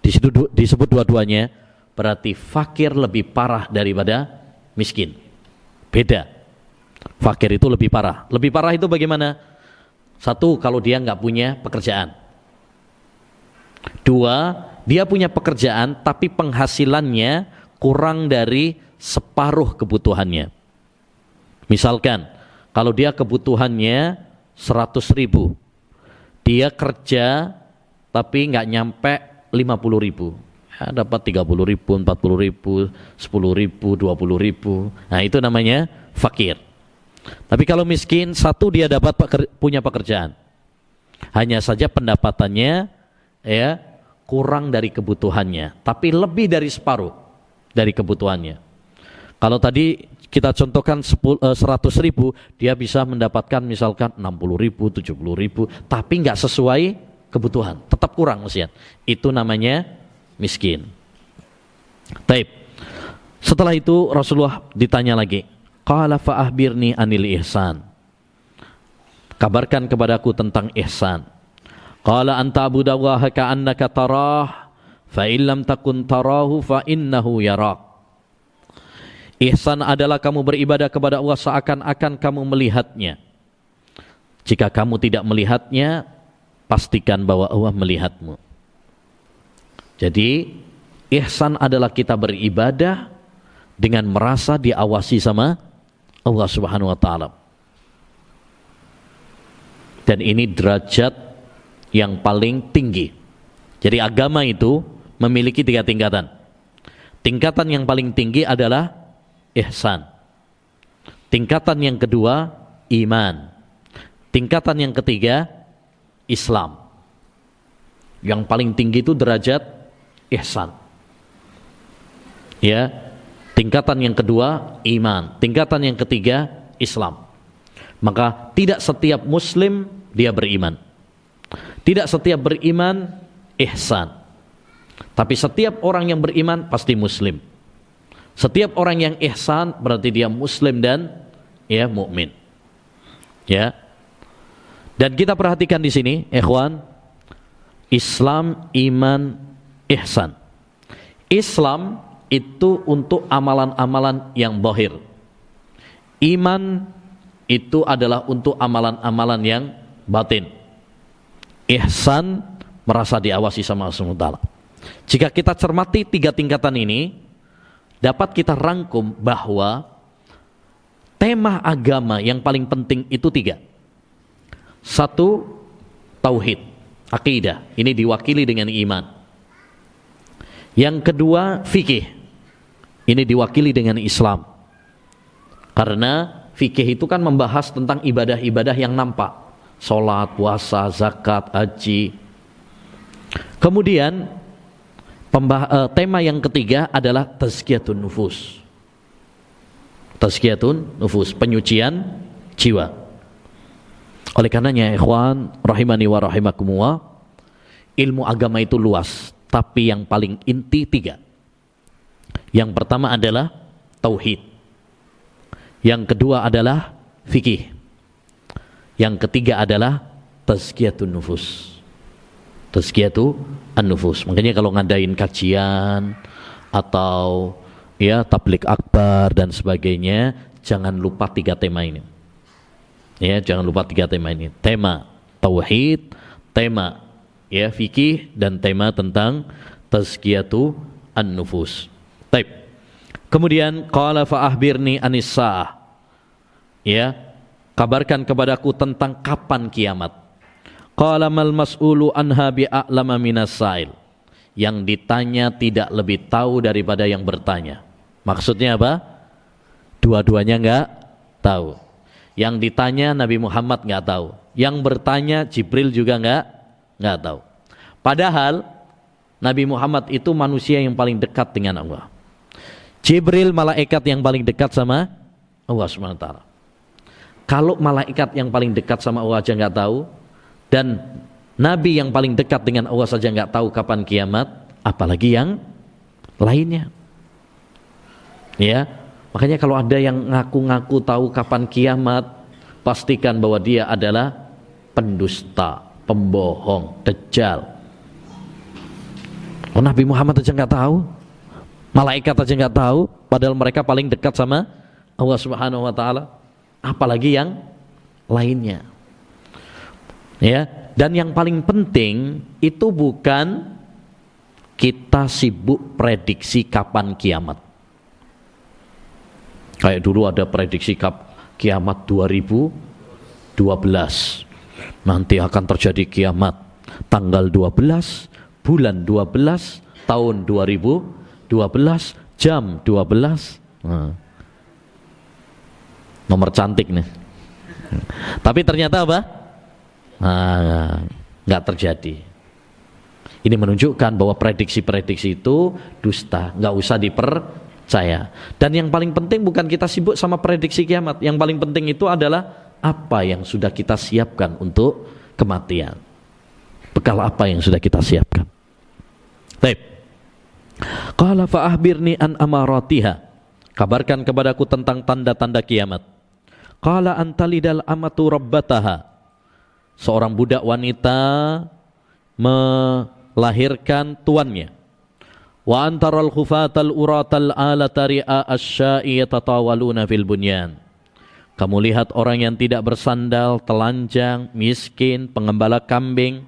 Disebut dua-duanya, berarti fakir lebih parah daripada miskin. Beda. Fakir itu lebih parah. Lebih parah itu bagaimana? Satu, kalau dia nggak punya pekerjaan. Dua, dia punya pekerjaan tapi penghasilannya kurang dari separuh kebutuhannya. Misalkan, kalau dia kebutuhannya 100.000. Dia kerja tapi nggak nyampe 50.000. Ya, dapat 30.000, 40.000, 10.000, 20.000. Nah, itu namanya fakir. Tapi kalau miskin, satu dia dapat punya pekerjaan. Hanya saja pendapatannya ya kurang dari kebutuhannya, tapi lebih dari separuh dari kebutuhannya. Kalau tadi kita contohkan 100.000, dia bisa mendapatkan misalkan 60.000, 70.000, tapi nggak sesuai kebutuhan, tetap kurang mestian. Itu namanya miskin. Taib. Setelah itu Rasulullah ditanya lagi, qala fa ahbirni anil ihsan. Kabarkan kepadaku tentang ihsan. Qala anta abudallaha ka'annaka tarah, fa illam takun tarahu fa innahu yarak. Ihsan adalah kamu beribadah kepada Allah seakan-akan kamu melihatnya. Jika kamu tidak melihatnya, pastikan bahwa Allah melihatmu. Jadi, ihsan adalah kita beribadah dengan merasa diawasi sama Allah Subhanahu wa taala. Dan ini derajat yang paling tinggi. Jadi agama itu memiliki 3 tingkatan. Tingkatan yang paling tinggi adalah ihsan. Tingkatan yang kedua iman. Tingkatan yang ketiga Islam. Yang paling tinggi itu derajat ihsan. Ya, tingkatan yang kedua iman. Tingkatan yang ketiga Islam. Maka tidak setiap muslim dia beriman. Tidak setiap beriman ihsan. Tapi setiap orang yang beriman pasti muslim. Setiap orang yang ihsan berarti dia muslim dan ya mukmin. Ya. Dan kita perhatikan di sini, ikhwan, Islam, iman, ihsan. Islam itu untuk amalan-amalan yang zahir. Iman itu adalah untuk amalan-amalan yang batin. Ihsan merasa diawasi sama Allah SWT. Jika kita cermati 3 tingkatan ini, dapat kita rangkum bahwa tema agama yang paling penting itu 3. 1, tauhid, akidah. Ini diwakili dengan iman. Yang kedua, fikih. Ini diwakili dengan Islam. Karena fikih itu kan membahas tentang ibadah-ibadah yang nampak. Salat, puasa, zakat, haji. Kemudian tema yang ketiga adalah tazkiyatun nufus. Tazkiyatun nufus, penyucian jiwa. Oleh karenanya ikhwan rahimani wa rahimakumullah, ilmu agama itu luas, tapi yang paling inti 3. Yang pertama adalah tauhid. Yang kedua adalah fikih. Yang ketiga adalah tazkiyatun nufus. Tazkiyatu an-nufus. Makanya kalau ngadain kajian atau ya tabligh akbar dan sebagainya, jangan lupa 3 tema ini. Ya, jangan lupa 3 tema ini. Tema tauhid, tema ya fikih, dan tema tentang tazkiyatu an-nufus. Baik. Kemudian qala fa ahbirni anis saah. Ya, kabarkan kepadaku tentang kapan kiamat. Qala mal mas'ulu anha bi'a'lama minas sa'il. Yang ditanya tidak lebih tahu daripada yang bertanya. Maksudnya apa? Dua-duanya enggak tahu. Yang ditanya Nabi Muhammad enggak tahu. Yang bertanya Jibril juga enggak tahu. Padahal Nabi Muhammad itu manusia yang paling dekat dengan Allah. Jibril malaikat yang paling dekat sama Allah SWT. Kalau malaikat yang paling dekat sama Allah aja nggak tahu, dan Nabi yang paling dekat dengan Allah saja nggak tahu kapan kiamat, apalagi yang lainnya. Ya, makanya kalau ada yang ngaku-ngaku tahu kapan kiamat, pastikan bahwa dia adalah pendusta, pembohong, dajjal. Oh, Nabi Muhammad aja nggak tahu, malaikat aja nggak tahu, padahal mereka paling dekat sama Allah Subhanahu wa taala. Apalagi yang lainnya. Ya, dan yang paling penting itu bukan kita sibuk prediksi kapan kiamat. Kayak dulu ada prediksi kiamat 2012. Nanti akan terjadi kiamat tanggal 12 bulan 12 tahun 2012 jam 12. Nomor cantik nih. Tapi ternyata apa? Nggak terjadi. Ini menunjukkan bahwa prediksi-prediksi itu dusta, nggak usah dipercaya. Dan yang paling penting bukan kita sibuk sama prediksi kiamat. Yang paling penting itu adalah apa yang sudah kita siapkan untuk kematian. Bekal apa yang sudah kita siapkan. Baik. Qala fa akhbirni an amaratiha. Kabarkan kepadaku tentang tanda-tanda kiamat. Qala antalidal amatu rabbataha. Seorang budak wanita melahirkan tuannya. Wa antaral khufatal uratal alata ri'a asya'i yatatawaluna fil bunyan. Kamu lihat orang yang tidak bersandal, telanjang, miskin, pengembala kambing,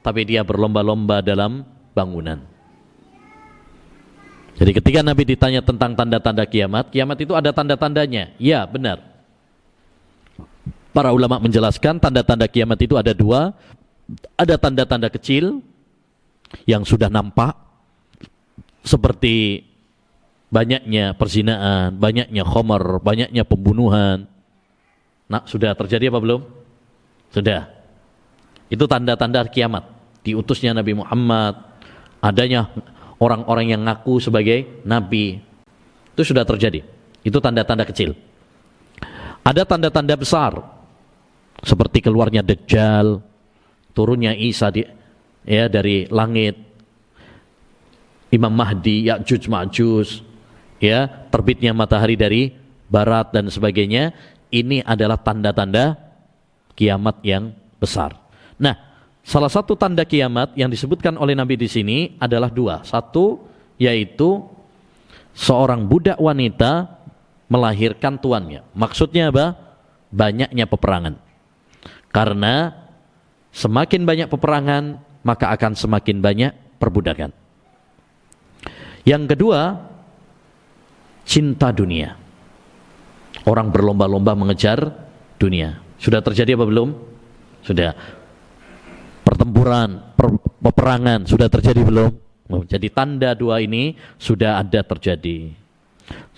tapi dia berlomba-lomba dalam bangunan. Jadi ketika Nabi ditanya tentang tanda-tanda kiamat, kiamat itu ada tanda-tandanya. Ya, benar. Para ulama menjelaskan tanda-tanda kiamat itu ada dua. Ada tanda-tanda kecil yang sudah nampak, seperti banyaknya perzinaan, banyaknya khamar, banyaknya pembunuhan. Nah, sudah terjadi apa belum? Sudah. Itu tanda-tanda kiamat. Diutusnya Nabi Muhammad, adanya orang-orang yang ngaku sebagai nabi. Itu sudah terjadi. Itu tanda-tanda kecil. Ada tanda-tanda besar, seperti keluarnya Dajjal, turunnya Isa dari langit, Imam Mahdi, Ya'juj Ma'juj, terbitnya matahari dari barat dan sebagainya. Ini adalah tanda-tanda kiamat yang besar. Nah, salah satu tanda kiamat yang disebutkan oleh Nabi di sini adalah dua. Satu, yaitu seorang budak wanita melahirkan tuannya. Maksudnya apa? Banyaknya peperangan. Karena semakin banyak peperangan, maka akan semakin banyak perbudakan. Yang kedua, cinta dunia. Orang berlomba-lomba mengejar dunia. Sudah terjadi apa belum? Sudah. Pertempuran, peperangan sudah terjadi belum? Jadi tanda dua ini sudah ada terjadi.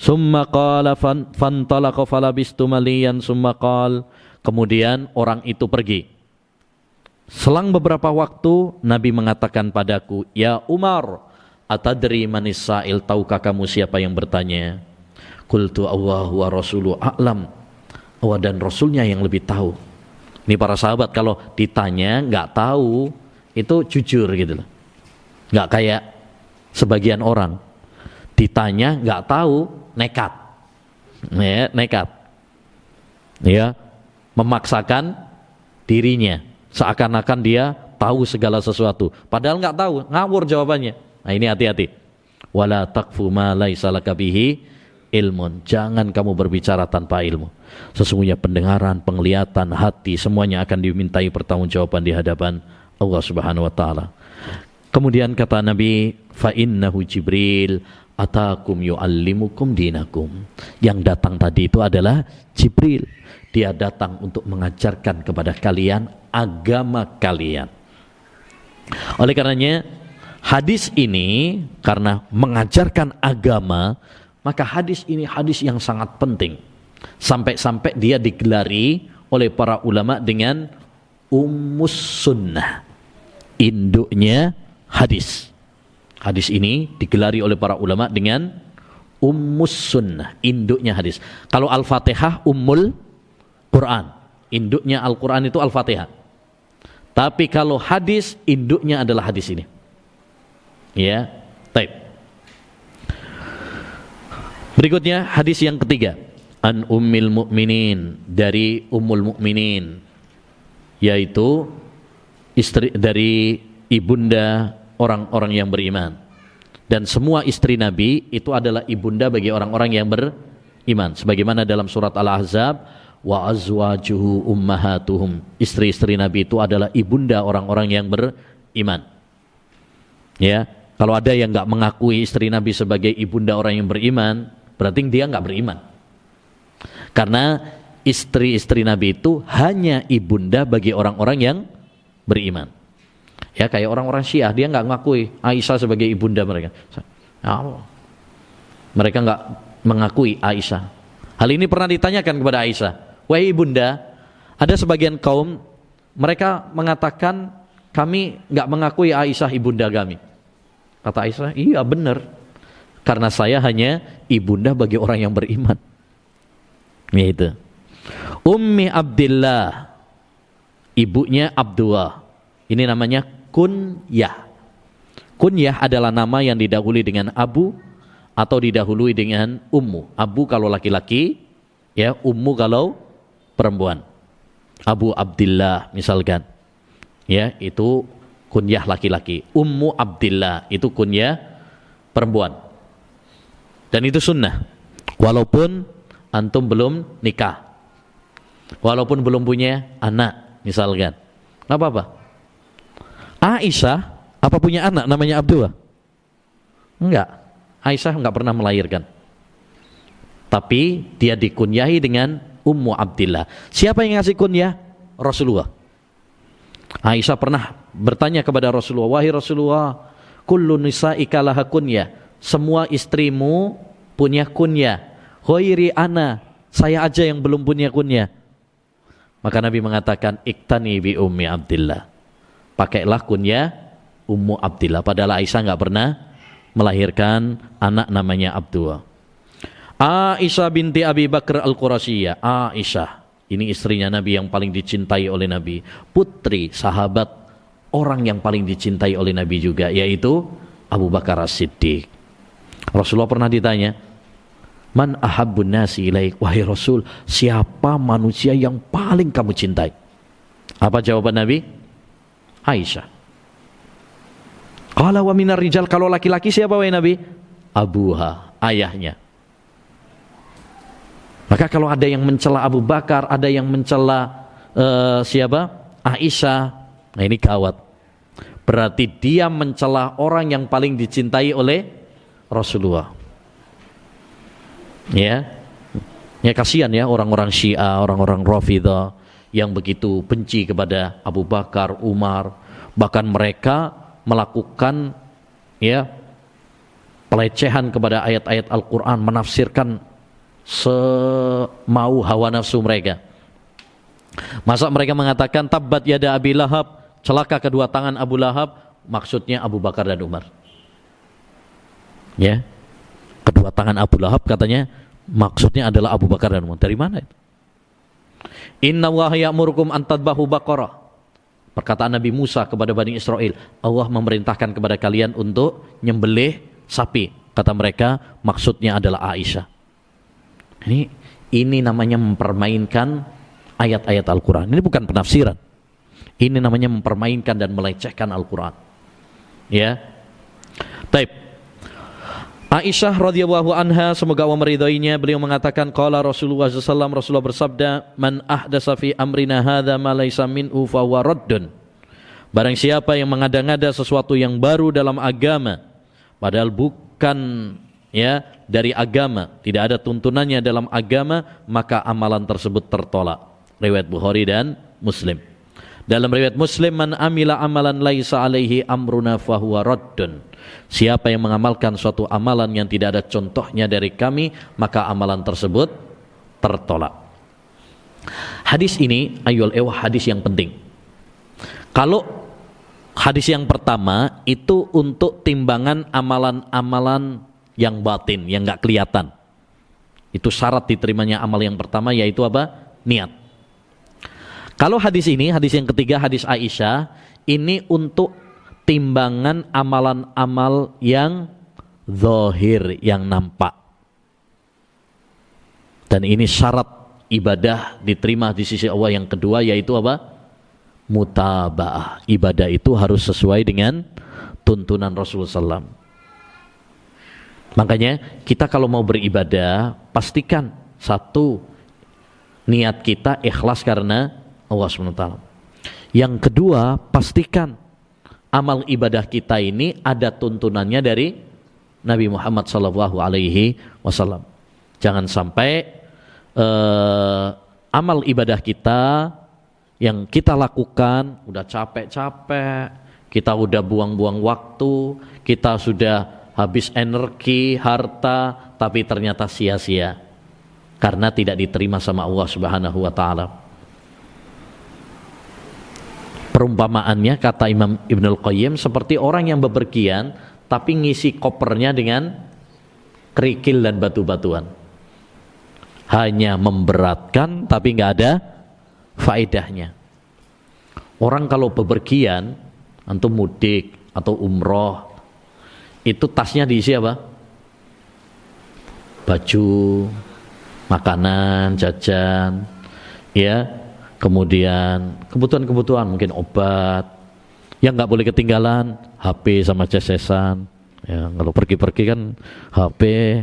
Summa qala fantalaqa falabistu maliyan summa qala. Kemudian orang itu pergi. Selang beberapa waktu Nabi mengatakan padaku, "Ya Umar, atadri manis sa'il, tahukah kamu siapa yang bertanya?" Qultu Allahu wa rasuluhu a'lam. Allah dan Rasulnya yang lebih tahu. Ini para sahabat kalau ditanya nggak tahu, itu jujur gitu loh. Nggak kayak sebagian orang. Ditanya nggak tahu, nekat. Nekat. Memaksakan dirinya. Seakan-akan dia tahu segala sesuatu. Padahal nggak tahu, ngawur jawabannya. Nah, ini hati-hati. Wala taqfu ma laisa laka bihi ilmun. Jangan kamu berbicara tanpa ilmu. Sesungguhnya pendengaran, penglihatan, hati, semuanya akan dimintai pertanggungjawaban di hadapan Allah Subhanahu wa taala. Kemudian kata Nabi, fa innahu Jibril atakum yuallimukum dinakum. Yang datang tadi itu adalah Jibril. Dia datang untuk mengajarkan kepada kalian agama kalian. Oleh karenanya hadis ini karena mengajarkan agama, maka hadis ini hadis yang sangat penting. Sampai-sampai dia digelari oleh para ulama dengan Ummus Sunnah, induknya hadis. Hadis ini digelari oleh para ulama dengan Ummus Sunnah, induknya hadis. Kalau Al-Fatihah Ummul Quran, induknya Al-Quran itu Al-Fatihah. Tapi kalau hadis, induknya adalah hadis ini. Ya, baik. Berikutnya hadis yang ketiga, an ummil mu'minin, dari Ummul Mukminin, yaitu istri dari ibunda orang-orang yang beriman. Dan semua istri Nabi itu adalah ibunda bagi orang-orang yang beriman. Sebagaimana dalam surat Al-Ahzab, wa azwajuhu ummahatuhum, istri-istri Nabi itu adalah ibunda orang-orang yang beriman. Ya, kalau ada yang enggak mengakui istri Nabi sebagai ibunda orang yang beriman, berarti dia enggak beriman. Karena istri-istri Nabi itu hanya ibunda bagi orang-orang yang beriman. Ya, kayak orang-orang Syiah, dia nggak mengakui Aisyah sebagai ibunda mereka. Ya, mereka nggak mengakui Aisyah. Hal ini pernah ditanyakan kepada Aisyah, wahai ibunda, ada sebagian kaum mereka mengatakan kami nggak mengakui Aisyah ibunda kami. Kata Aisyah, iya benar, karena saya hanya ibunda bagi orang yang beriman. Itu Ummi Abdillah, ibunya Abdullah. Ini namanya kunyah. Kunyah adalah nama yang didahului dengan Abu atau didahului dengan Ummu. Abu kalau laki-laki, ya, Ummu kalau perempuan. Abu Abdillah misalkan, ya, itu kunyah laki-laki. Ummu Abdillah itu kunyah perempuan. Dan itu sunnah, walaupun antum belum nikah, walaupun belum punya anak misalkan, nggak apa-apa. Aisyah apa punya anak namanya Abdullah? Enggak, Aisyah enggak pernah melahirkan, tapi dia dikunyahi dengan Ummu Abdillah. Siapa yang ngasih kunyah? Rasulullah. Aisyah pernah bertanya kepada Rasulullah, wahai Rasulullah, kullu nisa'ika laha kunyah, semua istrimu punya kunyah, ghairi ana, saya aja yang belum punya kunyah. Maka Nabi mengatakan, iktani bi Ummi Abdillah, pakailah kunyah Ummu Abdillah. Padahal Aisyah enggak pernah melahirkan anak namanya Abdullah. Aisyah binti Abi Bakr Al-Qurasyiyah. Aisyah, ini istrinya Nabi yang paling dicintai oleh Nabi, putri sahabat orang yang paling dicintai oleh Nabi juga, yaitu Abu Bakar As-Siddiq. Rasulullah pernah ditanya, man ahabbun nasi ilaik, wahai Rasul, siapa manusia yang paling kamu cintai? Apa jawaban Nabi? Aisyah. Qala wa minar rijal, kalau laki-laki siapa wahai Nabi? Abuha, ayahnya. Maka kalau ada yang mencela Abu Bakar, ada yang mencela siapa? Aisyah, nah ini gawat. Berarti dia mencela orang yang paling dicintai oleh Rasulullah. Ya, ya kasihan ya orang-orang Syiah, orang-orang Rafidhah yang begitu benci kepada Abu Bakar, Umar, bahkan mereka melakukan, ya, pelecehan kepada ayat-ayat Al-Quran, menafsirkan semau hawa nafsu mereka. Masa mereka mengatakan tabbat yada Abi Lahab, celaka kedua tangan Abu Lahab, maksudnya Abu Bakar dan Umar. Ya, kedua tangan Abu Lahab katanya maksudnya adalah Abu Bakar dan Umar. Dari mana itu? Inna Allaha ya'murukum an tadbahu baqarah. Perkataan Nabi Musa kepada Bani Israel, Allah memerintahkan kepada kalian untuk nyembelih sapi. Kata mereka maksudnya adalah Aisyah. Ini namanya mempermainkan ayat-ayat Al-Quran. Ini bukan penafsiran. Ini namanya mempermainkan dan melecehkan Al-Quran. Ya. Taib. Aisyah radhiyallahu anha, semoga Allah meridhoinya, beliau mengatakan qala Rasulullah sallallahu alaihi wasallam, Rasulullah bersabda, man ahdasa fi amrina hadza ma laysa minhu fa huwa raddun. Barang siapa yang mengada-ngada sesuatu yang baru dalam agama padahal bukan, ya, dari agama, tidak ada tuntunannya dalam agama, maka amalan tersebut tertolak. Riwayat Bukhari dan Muslim. Dalam riwayat Muslim, man amila amalan laisa alaihi amruna fahuwa raddun. Siapa yang mengamalkan suatu amalan yang tidak ada contohnya dari kami, maka amalan tersebut tertolak. Hadis ini hadis yang penting. Kalau hadis yang pertama itu untuk timbangan amalan-amalan yang batin, yang enggak kelihatan. Itu syarat diterimanya amal yang pertama, yaitu apa? Niat. Kalau hadis ini, hadis yang ketiga, hadis Aisyah, ini untuk timbangan amalan-amal yang zahir, yang nampak. Dan ini syarat ibadah diterima di sisi Allah yang kedua, yaitu apa? Mutaba'ah. Ibadah itu harus sesuai dengan tuntunan Rasulullah SAW. Makanya kita kalau mau beribadah, pastikan satu, niat kita ikhlas karena Allah SWT. Yang kedua, pastikan amal ibadah kita ini ada tuntunannya dari Nabi Muhammad SAW. Jangan sampai amal ibadah kita yang kita lakukan udah capek-capek, kita udah buang-buang waktu, kita sudah habis energi, harta, tapi ternyata sia-sia karena tidak diterima sama Allah Subhanahu wa taala. Perumpamaannya kata Imam Ibnul Qayyim seperti orang yang bepergian tapi ngisi kopernya dengan kerikil dan batu-batuan. Hanya memberatkan tapi nggak ada faedahnya. Orang kalau bepergian, antum mudik atau umroh, itu tasnya diisi apa? Baju, makanan, jajan, ya. Kemudian kebutuhan-kebutuhan, mungkin obat. Yang nggak boleh ketinggalan HP sama CC-an. Ya, kalau pergi-pergi kan HP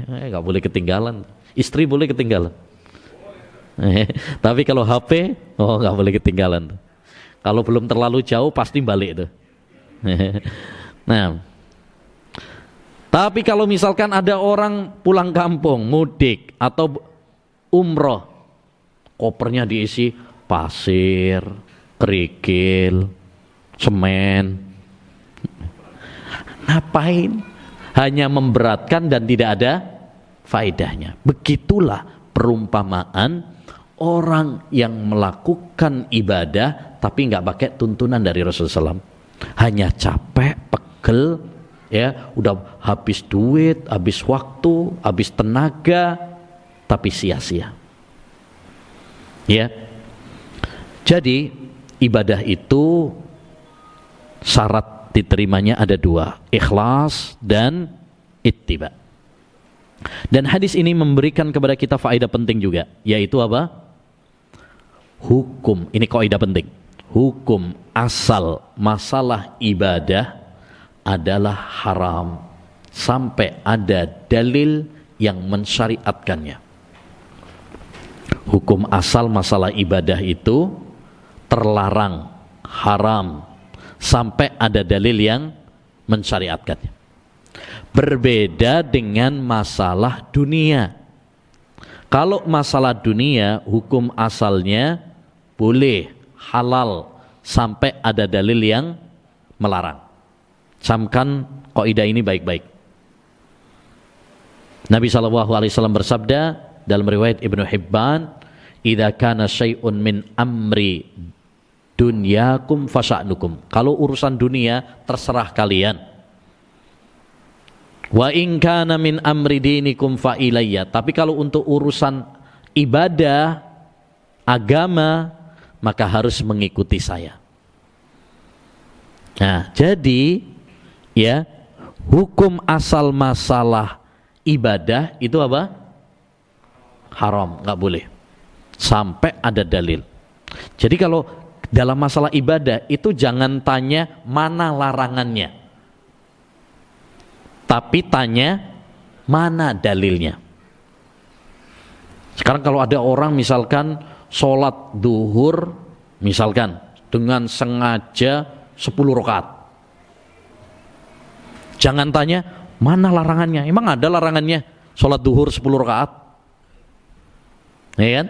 nggak boleh ketinggalan. Istri boleh ketinggalan. Tapi kalau HP nggak boleh ketinggalan. Kalau belum terlalu jauh pasti balik tuh. Nah, tapi kalau misalkan ada orang pulang kampung, mudik atau umroh, kopernya diisi pasir, kerikil, semen. Ngapain? Hanya memberatkan dan tidak ada faedahnya. Begitulah perumpamaan orang yang melakukan ibadah tapi nggak pakai tuntunan dari Rasulullah SAW. Hanya capek, pegel, ya, udah habis duit, habis waktu, habis tenaga, tapi sia-sia. Ya. Jadi ibadah itu syarat diterimanya ada dua, ikhlas dan ittiba. Dan hadis ini memberikan kepada kita faedah penting juga, yaitu apa? Hukum, ini kaidah penting. Hukum asal masalah ibadah adalah haram sampai ada dalil yang mensyariatkannya. Hukum asal masalah ibadah itu terlarang, haram sampai ada dalil yang mensyariatkannya. Berbeda dengan masalah dunia. Kalau masalah dunia, hukum asalnya boleh, halal sampai ada dalil yang melarang. Camkan kaidah ini baik-baik. Nabi SAW bersabda dalam riwayat Ibnu Hibban, "Idza kana syai'un min amri dunyakum fasya'nukum." Kalau urusan dunia terserah kalian. Wa in kana min amri dinikum fa ilayya. Tapi kalau untuk urusan ibadah, agama, maka harus mengikuti saya. Nah, jadi ya, hukum asal masalah ibadah itu apa? Haram, nggak boleh. Sampai ada dalil. Jadi kalau dalam masalah ibadah itu jangan tanya mana larangannya, tapi tanya mana dalilnya. Sekarang kalau ada orang misalkan sholat duhur misalkan dengan sengaja 10 rakaat, jangan tanya mana larangannya. Emang ada larangannya sholat duhur 10 rakaat? Ya kan?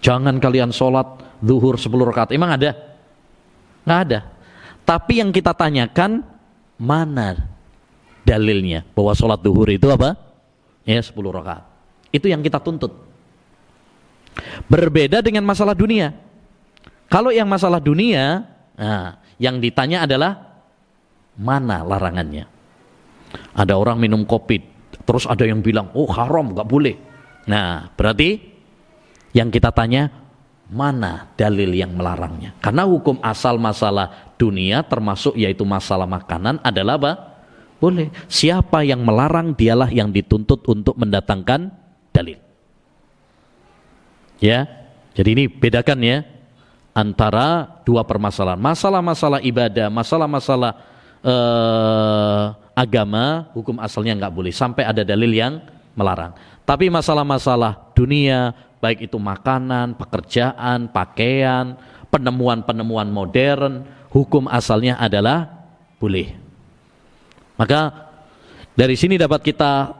Jangan kalian sholat duhur 10 rakaat. Emang ada? Nggak ada. Tapi yang kita tanyakan mana dalilnya bahwa sholat duhur itu apa? Ya 10 rakaat. Itu yang kita tuntut. Berbeda dengan masalah dunia. Kalau yang masalah dunia, nah, yang ditanya adalah mana larangannya. Ada orang minum kopi, terus ada yang bilang, oh haram, gak boleh. Nah, berarti yang kita tanya mana dalil yang melarangnya. Karena hukum asal masalah dunia termasuk yaitu masalah makanan adalah apa? Boleh. Siapa yang melarang dialah yang dituntut untuk mendatangkan dalil. Ya, jadi ini bedakan ya antara dua permasalahan. Masalah-masalah ibadah, masalah-masalah agama, hukum asalnya nggak boleh sampai ada dalil yang melarang. Tapi masalah-masalah dunia, baik itu makanan, pekerjaan, pakaian, penemuan-penemuan modern, hukum asalnya adalah boleh. Maka dari sini dapat kita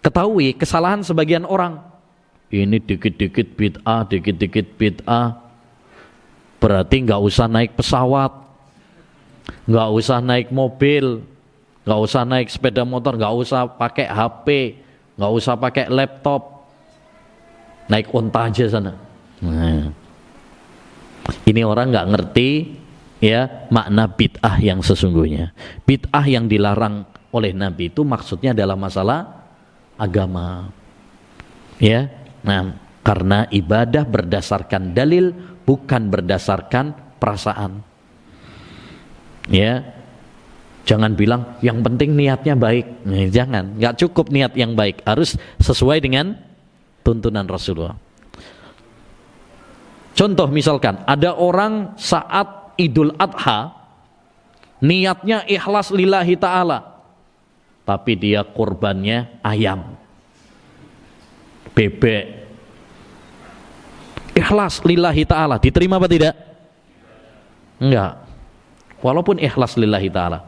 ketahui kesalahan sebagian orang. ini dikit-dikit bid'ah, berarti nggak usah naik pesawat, nggak usah naik mobil, nggak usah naik sepeda motor, nggak usah pakai HP, nggak usah pakai laptop, naik onta aja sana. Nah, ini orang nggak ngerti ya makna bid'ah yang sesungguhnya. Bid'ah yang dilarang oleh Nabi itu maksudnya adalah masalah agama. Ya, nah karena ibadah berdasarkan dalil bukan berdasarkan perasaan. Ya, jangan bilang yang penting niatnya baik. Nah, jangan, nggak cukup niat yang baik, harus sesuai dengan tuntunan Rasulullah. Contoh misalkan ada orang saat Idul Adha niatnya ikhlas lillahi ta'ala, tapi dia kurbannya ayam, bebek, ikhlas lillahi ta'ala, diterima apa tidak? Enggak, walaupun ikhlas lillahi ta'ala,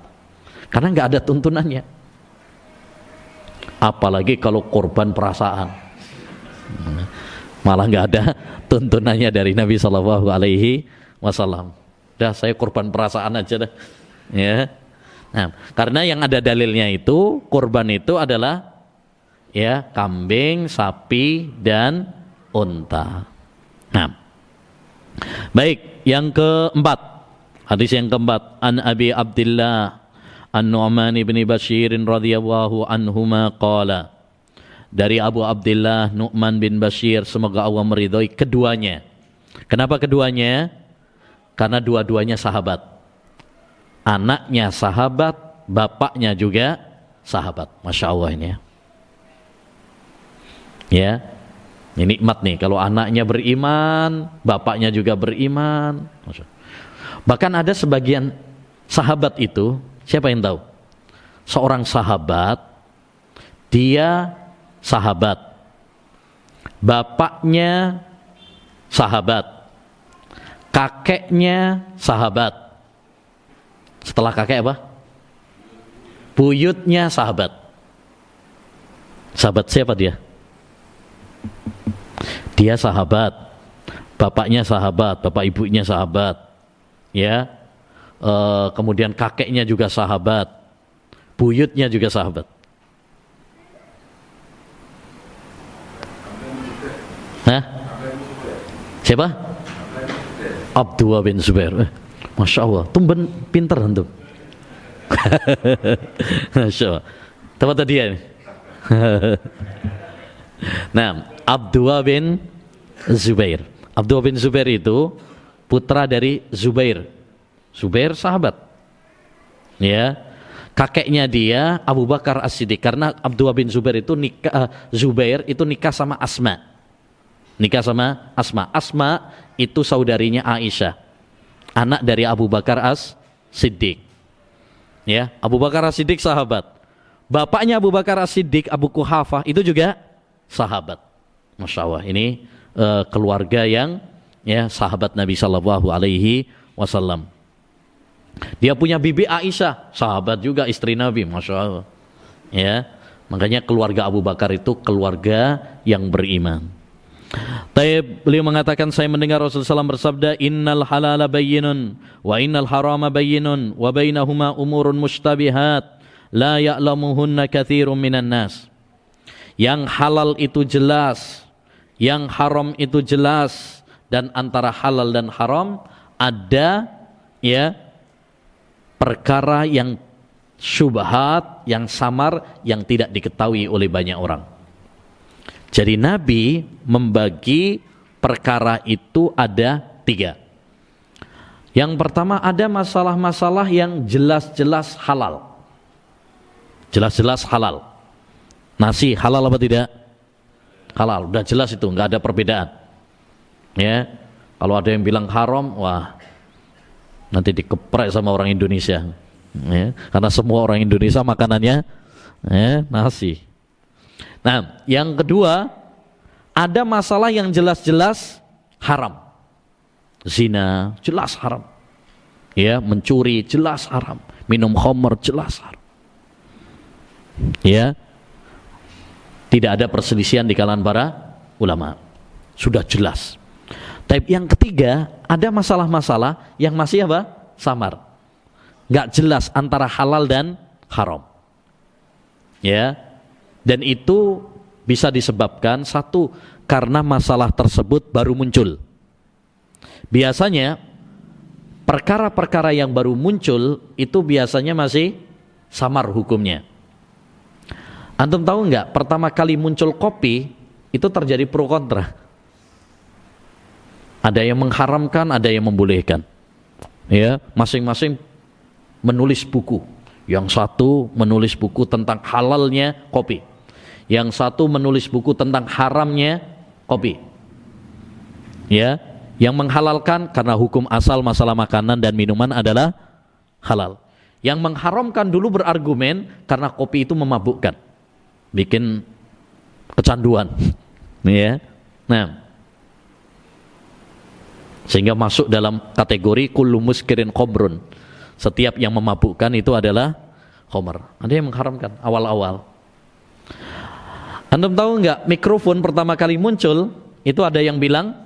karena enggak ada tuntunannya. Apalagi kalau korban perasaan, malah enggak ada tuntunannya dari Nabi SAW. Dah, saya korban perasaan aja dah. Ya. Nah, karena yang ada dalilnya itu korban itu adalah ya kambing, sapi dan unta. Nah, baik, yang keempat, hadis yang keempat, an Abi Abdillah An-Nu'man bin Bashir radhiyallahu anhuma qala, dari Abu Abdillah Nu'man bin Bashir, semoga Allah meridhai keduanya. Kenapa keduanya? Karena dua-duanya sahabat, anaknya sahabat, bapaknya juga sahabat. Masya Allah ini ya. Ya, ini nikmat nih kalau anaknya beriman, bapaknya juga beriman. Bahkan ada sebagian sahabat itu, siapa yang tahu? Seorang sahabat, dia sahabat, bapaknya sahabat, kakeknya sahabat. Setelah kakek apa? Buyutnya sahabat. Sahabat siapa dia? Dia sahabat, bapaknya sahabat, bapak ibunya sahabat, ya. Kemudian kakeknya juga sahabat, buyutnya juga sahabat. Hah? Siapa? Abdullah bin Zubair. Masya Allah, tumben pinter antum. Masya Allah. Tempat tadi ya. Nah, Abdullah bin Zubair. Abdullah bin Zubair itu putra dari Zubair. Zubair sahabat. Ya. Kakeknya dia Abu Bakar As-Siddiq, karena Abdullah bin Zubair itu Zubair itu nikah sama Asma. Nikah sama Asma. Asma itu saudarinya Aisyah, anak dari Abu Bakar As-Siddiq. Ya, Abu Bakar As-Siddiq sahabat. Bapaknya Abu Bakar As-Siddiq, Abu Quhafah, itu juga sahabat. Masya Allah, ini keluarga yang ya sahabat Nabi SAW. Dia punya bibi Aisyah, sahabat juga, istri Nabi. Masya Allah. Ya, makanya keluarga Abu Bakar itu keluarga yang beriman. Beliau mengatakan, saya mendengar Rasulullah SAW bersabda, innal halala bayyinun wa innal harama bayyinun wa bainahuma umurun mushtabihat la ya'lamuhunna katsirun minan nas. Yang halal itu jelas, yang haram itu jelas, dan antara halal dan haram ada ya perkara yang syubhat, yang samar, yang tidak diketahui oleh banyak orang. Jadi Nabi membagi perkara itu ada 3. Yang pertama, ada masalah-masalah yang jelas-jelas halal. Jelas-jelas halal. Nasi halal apa tidak? Halal, udah jelas itu, nggak ada perbedaan. Ya, kalau ada yang bilang haram, wah, nanti dikeprek sama orang Indonesia. Ya, karena semua orang Indonesia makanannya nasi. Nah, yang kedua, ada masalah yang jelas-jelas haram. Zina jelas haram. Ya, mencuri jelas haram. Minum khamr jelas haram. Ya. Tidak ada perselisihan di kalangan para ulama. Sudah jelas. Tapi yang ketiga, ada masalah-masalah yang masih apa? Samar. Nggak jelas antara halal dan haram. Ya. Dan itu bisa disebabkan satu, karena masalah tersebut baru muncul. Biasanya perkara-perkara yang baru muncul itu biasanya masih samar hukumnya. Antum tahu nggak, pertama kali muncul kopi itu terjadi pro kontra. Ada yang mengharamkan, ada yang membolehkan. Ya, masing-masing menulis buku. Yang satu menulis buku tentang halalnya kopi. Yang satu menulis buku tentang haramnya kopi. Ya, yang menghalalkan karena hukum asal masalah makanan dan minuman adalah halal. Yang mengharamkan dulu berargumen karena kopi itu memabukkan, bikin kecanduan. Ya. Nah, sehingga masuk dalam kategori kullu muskirin khamrun. Setiap yang memabukkan itu adalah khamr. Ada yang mengharamkan awal-awal. Antum tahu enggak, mikrofon pertama kali muncul itu ada yang bilang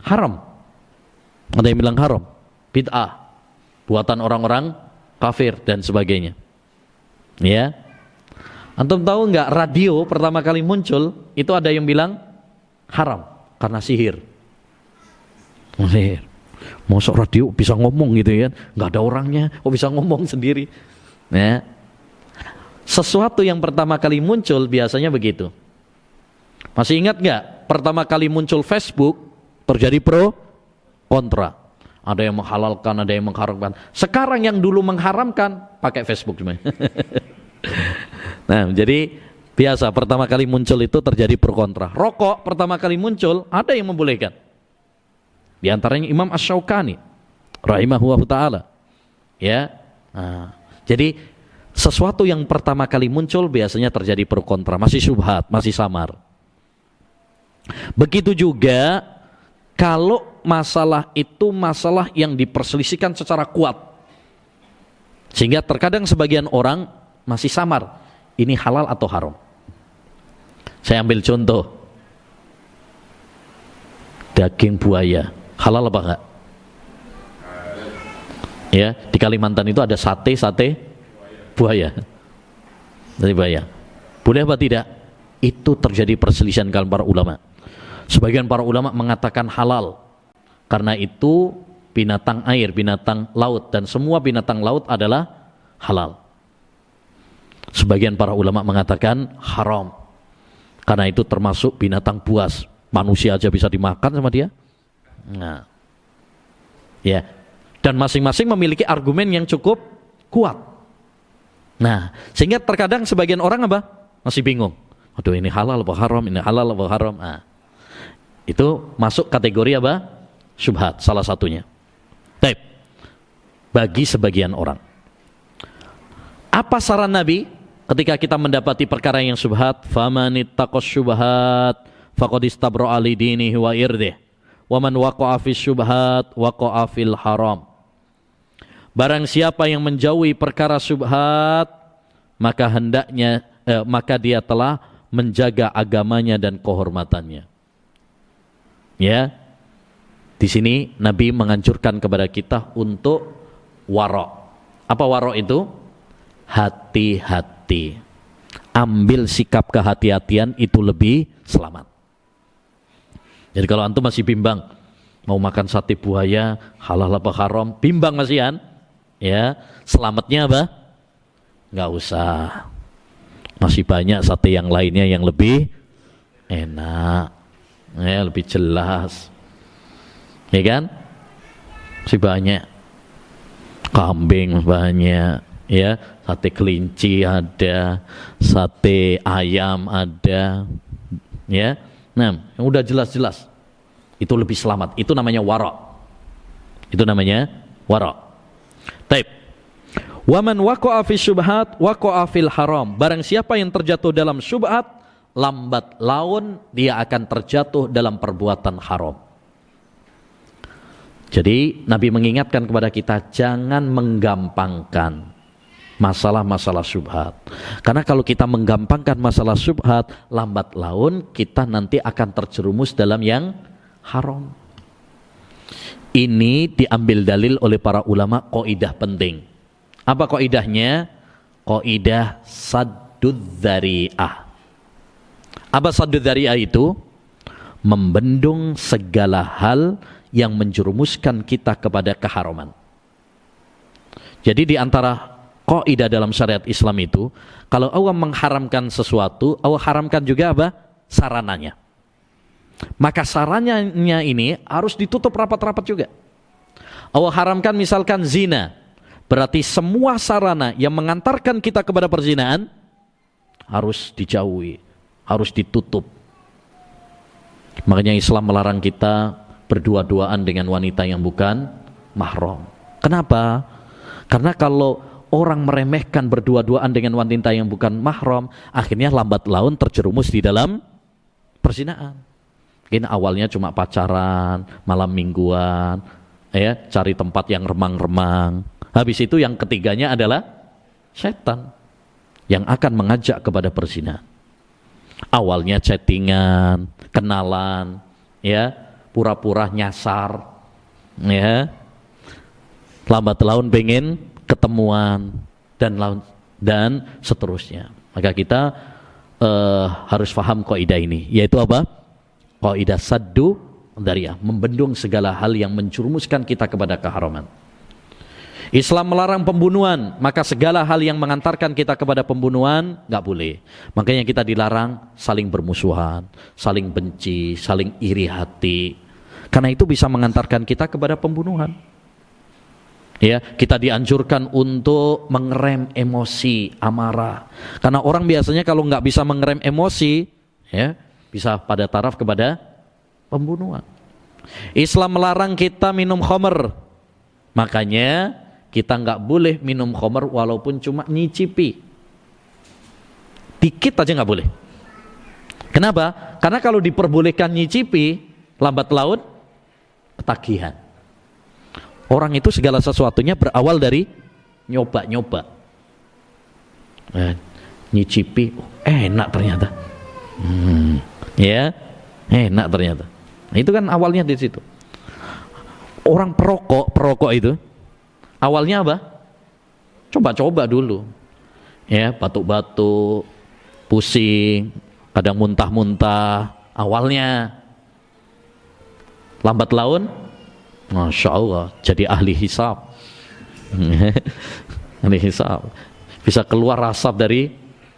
haram. Ada yang bilang haram, bid'ah, buatan orang-orang kafir dan sebagainya. Ya. Antum tahu enggak, radio pertama kali muncul itu ada yang bilang haram karena sihir. Mosok radio bisa ngomong gitu ya, nggak ada orangnya, kok bisa ngomong sendiri. Ya. Sesuatu yang pertama kali muncul biasanya begitu. Masih ingat nggak, pertama kali muncul Facebook terjadi pro kontra. Ada yang menghalalkan, ada yang mengharamkan. Sekarang yang dulu mengharamkan pakai Facebook cuma. Nah, jadi biasa pertama kali muncul itu terjadi pro kontra. Rokok pertama kali muncul ada yang membolehkan. Di antaranya Imam Asy-Syaukani rahimahullahu taala. Ya. Nah, jadi sesuatu yang pertama kali muncul biasanya terjadi pro kontra, masih syubhat, masih samar. Begitu juga kalau masalah itu masalah yang diperselisihkan secara kuat. Sehingga terkadang sebagian orang masih samar, ini halal atau haram. Saya ambil contoh. Daging buaya halal apa enggak? Ya, di Kalimantan itu ada sate buaya. Dari buaya. Boleh apa tidak? Itu terjadi perselisihan kalangan para ulama. Sebagian para ulama mengatakan halal. Karena itu binatang air, binatang laut, dan semua binatang laut adalah halal. Sebagian para ulama mengatakan haram. Karena itu termasuk binatang buas. Manusia aja bisa dimakan sama dia. Nah, ya, dan masing-masing memiliki argumen yang cukup kuat. Nah, sehingga terkadang sebagian orang apa? Masih bingung. Aduh, ini halal apa haram? Ini halal apa haram? Nah, itu masuk kategori apa? Syubhat, salah satunya. Baik. Bagi sebagian orang. Apa saran Nabi ketika kita mendapati perkara yang syubhat? Famanittaqas syubhat faqad istabra'a li dinihi wa irdih. Wa man waqa'a fis syubhat waqa'a fil haram. Barang siapa yang menjauhi perkara syubhat, maka maka dia telah menjaga agamanya dan kehormatannya. Ya. Di sini Nabi menganjurkan kepada kita untuk wara'. Apa wara' itu? Hati-hati. Ambil sikap kehati-hatian, itu lebih selamat. Jadi kalau antum masih bimbang mau makan sate buaya halal apa haram, bimbang masihan, ya, selamatnya apa? Nggak usah. Masih banyak sate yang lainnya yang lebih enak, ya, lebih jelas, ya kan? Masih banyak kambing, banyak, ya, sate kelinci ada, sate ayam ada, ya. Nah, yang udah jelas-jelas itu lebih selamat. Itu namanya wara'. Itu namanya wara'. Taib. Wa man waqa'a fi syubhat waqa'a fil haram. Barang siapa yang terjatuh dalam syubhat, lambat laun dia akan terjatuh dalam perbuatan haram. Jadi Nabi mengingatkan kepada kita jangan menggampangkan. masalah-masalah syubhat. Karena kalau kita menggampangkan masalah syubhat, lambat laun kita nanti akan terjerumus dalam yang haram. Ini diambil dalil oleh para ulama kaidah penting. Apa kaidahnya? Kaidah saddud dzari'ah. Apa saddud dzari'ah itu? Membendung segala hal yang menjerumuskan kita kepada keharaman. Jadi di antara kaidah dalam syariat Islam itu, kalau Allah mengharamkan sesuatu, Allah haramkan juga apa? Sarananya. Maka sarananya ini harus ditutup rapat-rapat juga. Allah haramkan misalkan zina, berarti semua sarana yang mengantarkan kita kepada perzinaan harus dijauhi, harus ditutup. Makanya Islam melarang kita berdua-duaan dengan wanita yang bukan mahram. Kenapa? Karena kalau orang meremehkan berdua-duaan dengan wanita yang bukan mahram, akhirnya lambat laun terjerumus di dalam perzinaan. Mungkin awalnya cuma pacaran, malam mingguan, ya, cari tempat yang remang-remang. Habis itu yang ketiganya adalah setan yang akan mengajak kepada perzinaan. Awalnya chattingan, kenalan, ya, pura-pura nyasar, ya. Lambat laun pengen ketemuan dan seterusnya. Maka kita harus paham kaidah ini, yaitu apa? Kaidah saddu dzari'ah, membendung segala hal yang menjerumuskan kita kepada keharaman. Islam melarang pembunuhan, maka segala hal yang mengantarkan kita kepada pembunuhan nggak boleh. Makanya kita dilarang saling bermusuhan, saling benci, saling iri hati. Karena itu bisa mengantarkan kita kepada pembunuhan. Ya, kita dianjurkan untuk mengerem emosi, amarah. Karena orang biasanya kalau nggak bisa mengerem emosi, ya, bisa pada taraf kepada pembunuhan. Islam melarang kita minum khamr. Makanya kita nggak boleh minum khamr walaupun cuma nyicipi. Dikit aja nggak boleh. Kenapa? Karena kalau diperbolehkan nyicipi, lambat laun ketagihan. Orang itu segala sesuatunya berawal dari nyoba-nyoba. Nyicipi, enak ternyata. Ya, enak ternyata. Nah, itu kan awalnya di situ. Orang perokok itu awalnya apa? Coba-coba dulu. Ya, batuk-batuk, pusing, kadang muntah-muntah. Awalnya, lambat laun, Masya Allah, jadi ahli hisab. Ahli hisab. Bisa keluar asap dari,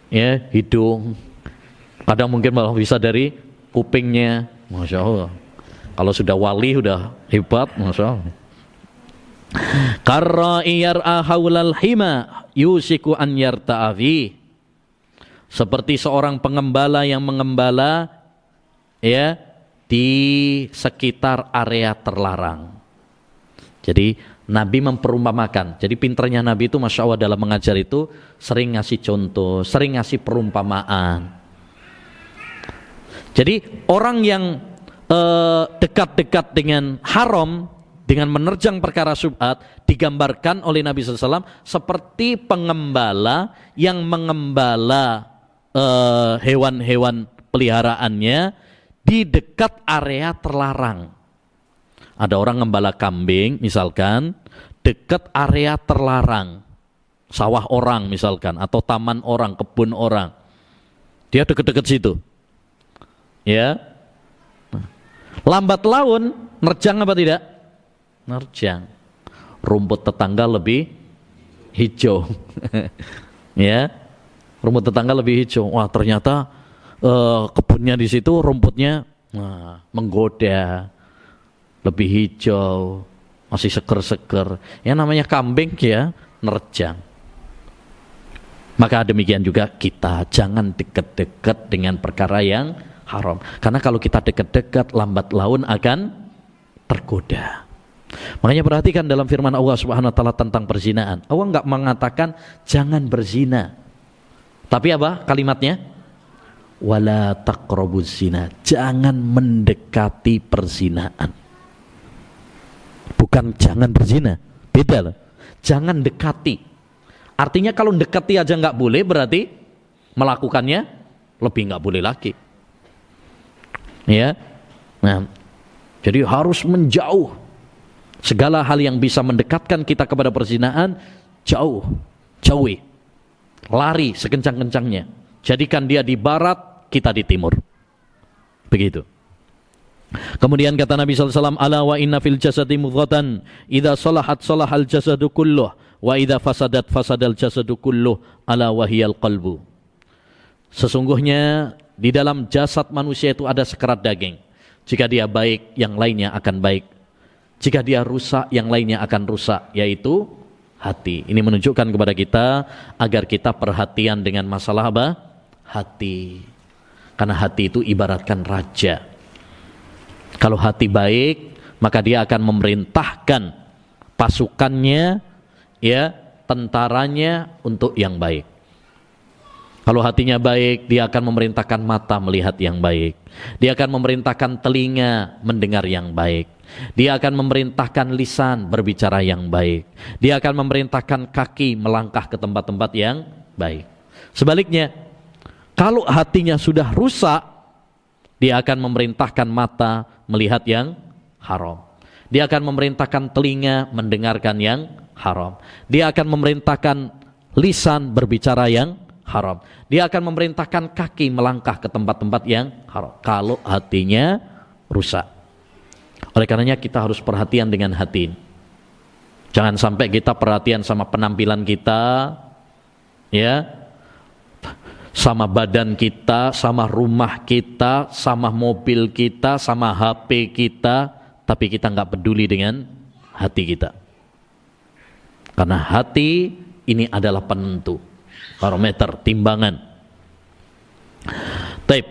ya, hidung. Kadang mungkin malah bisa dari kupingnya. Masya Allah. Kalau sudah wali, sudah hebat, Masya Allah. Karra'i yar'a haulal hima yusiku an yarta'afi. Seperti seorang pengembala yang mengembala, ya, di sekitar area terlarang. Jadi Nabi memperumpamakan. Jadi pinternya Nabi itu Masya Allah dalam mengajar itu sering ngasih contoh, sering ngasih perumpamaan. Jadi orang yang dekat-dekat dengan haram, dengan menerjang perkara syubhat, digambarkan oleh Nabi SAW seperti pengembala yang mengembala hewan-hewan peliharaannya di dekat area terlarang. Ada orang ngembala kambing misalkan dekat area terlarang, sawah orang misalkan, atau taman orang, kebun orang, dia dekat-dekat situ, ya. Lambat laun nerjang apa tidak? Nerjang. Rumput tetangga lebih hijau. Ya, rumput tetangga lebih hijau. Wah, ternyata kebunnya di situ rumputnya menggoda, lebih hijau, masih seger-seger. Yang namanya kambing, ya, nerjang. Maka demikian juga kita jangan dekat-dekat dengan perkara yang haram. Karena kalau kita dekat-dekat, lambat laun akan tergoda. Makanya perhatikan dalam firman Allah Subhanahu wa taala tentang perzinaan. Allah enggak mengatakan jangan berzina. Tapi apa kalimatnya? Wala taqrabuz zina. Jangan mendekati perzinaan. Bukan jangan berzina. Beda loh. Jangan dekati. Artinya kalau dekati aja nggak boleh, berarti melakukannya lebih nggak boleh lagi. Ya, nah, jadi harus menjauh segala hal yang bisa mendekatkan kita kepada perzinahan, jauhi, lari sekencang-kencangnya. Jadikan dia di barat, kita di timur. Begitu. Kemudian kata Nabi SAW, ala wa inna fil jasadi mudghatan, idza salahat salahal jasadu kulluh, wa idza fasadat fasadal jasadu kulluh, ala wahiyal qalbu. Sesungguhnya di dalam jasad manusia itu ada sekerat daging. Jika dia baik, yang lainnya akan baik. Jika dia rusak, yang lainnya akan rusak, yaitu hati. Ini menunjukkan kepada kita agar kita perhatian dengan masalah apa? Hati. Karena hati itu ibaratkan raja. Kalau hati baik, maka dia akan memerintahkan pasukannya, ya, tentaranya untuk yang baik. Kalau hatinya baik, dia akan memerintahkan mata melihat yang baik. Dia akan memerintahkan telinga mendengar yang baik. Dia akan memerintahkan lisan berbicara yang baik. Dia akan memerintahkan kaki melangkah ke tempat-tempat yang baik. Sebaliknya, kalau hatinya sudah rusak, dia akan memerintahkan mata melihat yang haram. Dia akan memerintahkan telinga mendengarkan yang haram. Dia akan memerintahkan lisan berbicara yang haram. Dia akan memerintahkan kaki melangkah ke tempat-tempat yang haram. Kalau hatinya rusak. Oleh karenanya kita harus perhatian dengan hati. Jangan sampai kita perhatian sama penampilan kita, ya, sama badan kita, sama rumah kita, sama mobil kita, sama HP kita, tapi kita nggak peduli dengan hati kita. Karena hati ini adalah penentu, barometer, timbangan. Taib.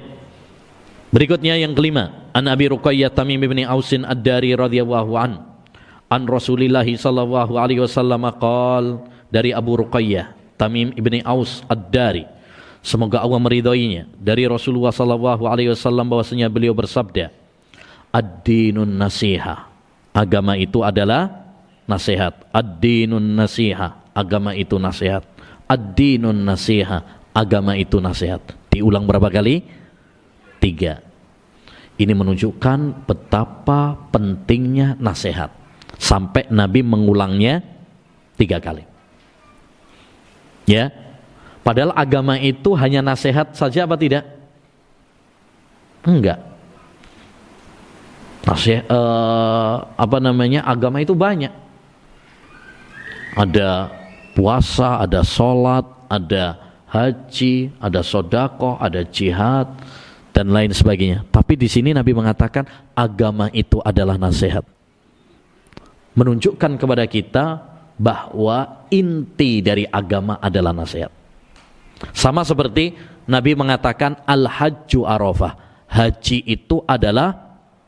Berikutnya yang kelima, an Abi Ruqayyah Tamim bin Ausin Ad-Dari radhiyallahu an Rasulillah sallallahu alaihi wasallam qol, dari Abu Ruqayyah Tamim bin Aus Ad-Dari, semoga Allah meridhoinya, dari Rasulullah sallallahu alaihi wasallam bahwasanya beliau bersabda, ad-dinun nasiha, agama itu adalah nasihat. Ad-dinun nasiha, agama itu nasihat. Ad-dinun nasiha, agama itu nasihat. Diulang berapa kali? 3. Ini menunjukkan betapa pentingnya nasihat. Sampai Nabi mengulangnya 3 kali. Ya, padahal agama itu hanya nasihat saja apa tidak? Enggak. Agama itu banyak. Ada puasa, ada sholat, ada haji, ada sodakoh, ada jihad, dan lain sebagainya. Tapi di sini Nabi mengatakan agama itu adalah nasihat. Menunjukkan kepada kita bahwa inti dari agama adalah nasihat. Sama seperti Nabi mengatakan al-hajju arafah, haji itu adalah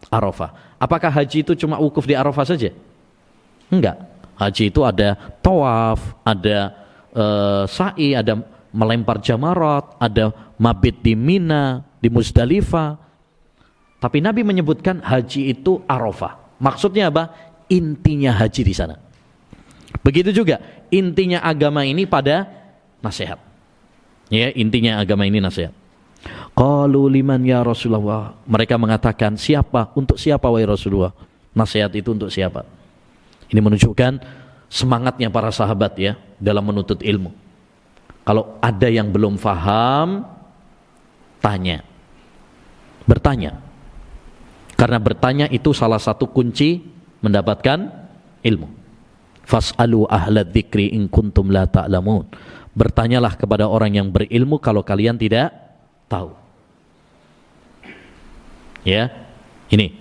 Arafah. Apakah haji itu cuma wukuf di Arafah saja? Enggak. Haji itu ada tawaf, ada sa'i, ada melempar jamarat, ada mabit di Mina, di Muzdalifah. Tapi Nabi menyebutkan haji itu Arafah. Maksudnya apa? Intinya haji di sana. Begitu juga intinya agama ini pada nasihat. Ya, intinya agama ini nasihat. Qalu liman ya Rasulullah. Mereka mengatakan, siapa? Untuk siapa wahai Rasulullah? Nasihat itu untuk siapa? Ini menunjukkan semangatnya para sahabat ya dalam menuntut ilmu. Kalau ada yang belum faham, tanya. Bertanya. Karena bertanya itu salah satu kunci mendapatkan ilmu. Fas'alu ahla dzikri in kuntum la ta'lamun. Bertanyalah kepada orang yang berilmu kalau kalian tidak tahu. Ya, ini.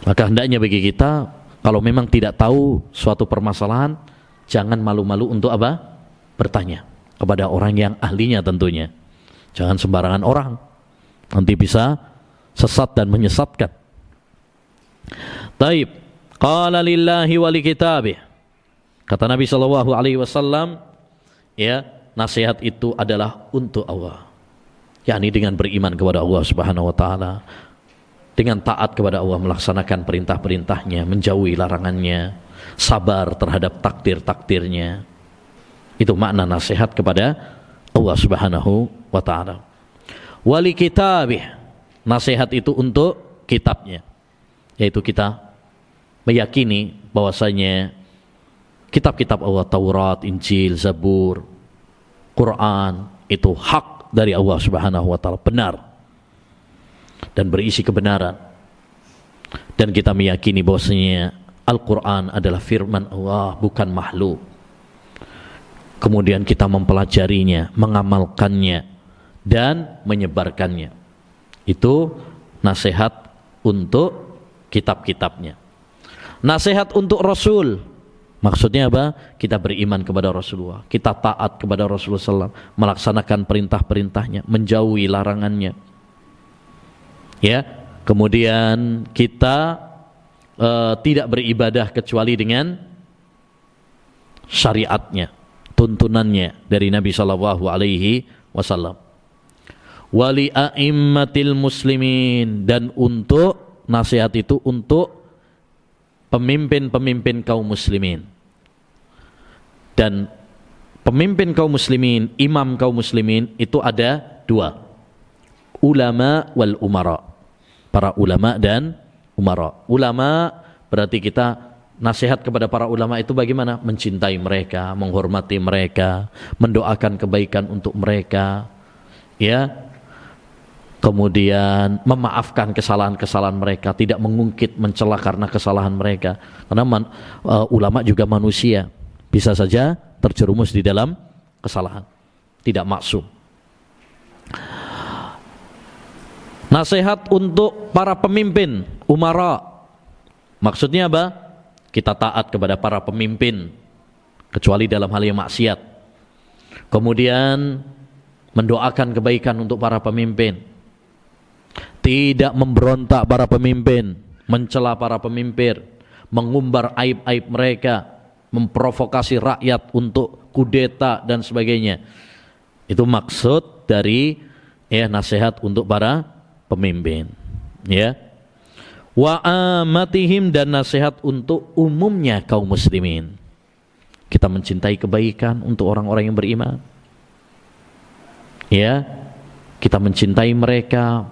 Maka hendaknya bagi kita, kalau memang tidak tahu suatu permasalahan, jangan malu-malu untuk apa? Bertanya kepada orang yang ahlinya tentunya. Jangan sembarangan orang. Nanti bisa sesat dan menyesatkan. Taib. Qala lillahi wa likitabih. Kata Nabi SAW, ya, nasihat itu adalah untuk Allah. Yakni dengan beriman kepada Allah Subhanahu wa taala, dengan taat kepada Allah, melaksanakan perintah-perintahnya, menjauhi larangannya, sabar terhadap takdir-takdirnya. Itu makna nasihat kepada Allah Subhanahu wa taala. Wali kitabih, nasihat itu untuk kitabnya, yaitu kita meyakini bahwasanya kitab-kitab Allah, Taurat, Injil, Zabur, Quran itu hak dari Allah Subhanahu wa taala, benar dan berisi kebenaran. Dan kita meyakini bahwasanya Al-Quran adalah firman Allah, bukan makhluk. Kemudian kita mempelajarinya, mengamalkannya, dan menyebarkannya. Itu nasihat untuk kitab-kitabnya. Nasihat untuk Rasul, maksudnya apa? Kita beriman kepada Rasulullah, kita taat kepada Rasulullah SAW, melaksanakan perintah-perintahnya, menjauhi larangannya. Ya, kemudian kita tidak beribadah kecuali dengan syariatnya, tuntunannya dari Nabi Shallallahu Alaihi Wasallam. Wali a'immatil muslimin, dan untuk nasihat itu untuk pemimpin-pemimpin kaum muslimin. Dan pemimpin kaum muslimin, imam kaum muslimin itu ada dua, ulama wal umara, para ulama dan umara. Ulama berarti kita nasihat kepada para ulama itu bagaimana? Mencintai mereka, menghormati mereka, mendoakan kebaikan untuk mereka, ya. Kemudian memaafkan kesalahan-kesalahan mereka, tidak mengungkit, mencela karena kesalahan mereka. Karena ulama juga manusia, bisa saja terjerumus di dalam kesalahan, tidak maksum. Nasihat untuk para pemimpin, umara, maksudnya apa? Kita taat kepada para pemimpin, kecuali dalam hal yang maksiat. Kemudian mendoakan kebaikan untuk para pemimpin, tidak memberontak para pemimpin, mencela para pemimpin, mengumbar aib-aib mereka, memprovokasi rakyat untuk kudeta dan sebagainya. Itu maksud dari nasihat untuk para pemimpin, ya. Wa amatihim, dan nasihat untuk umumnya kaum muslimin. Kita mencintai kebaikan untuk orang-orang yang beriman, ya. Kita mencintai mereka,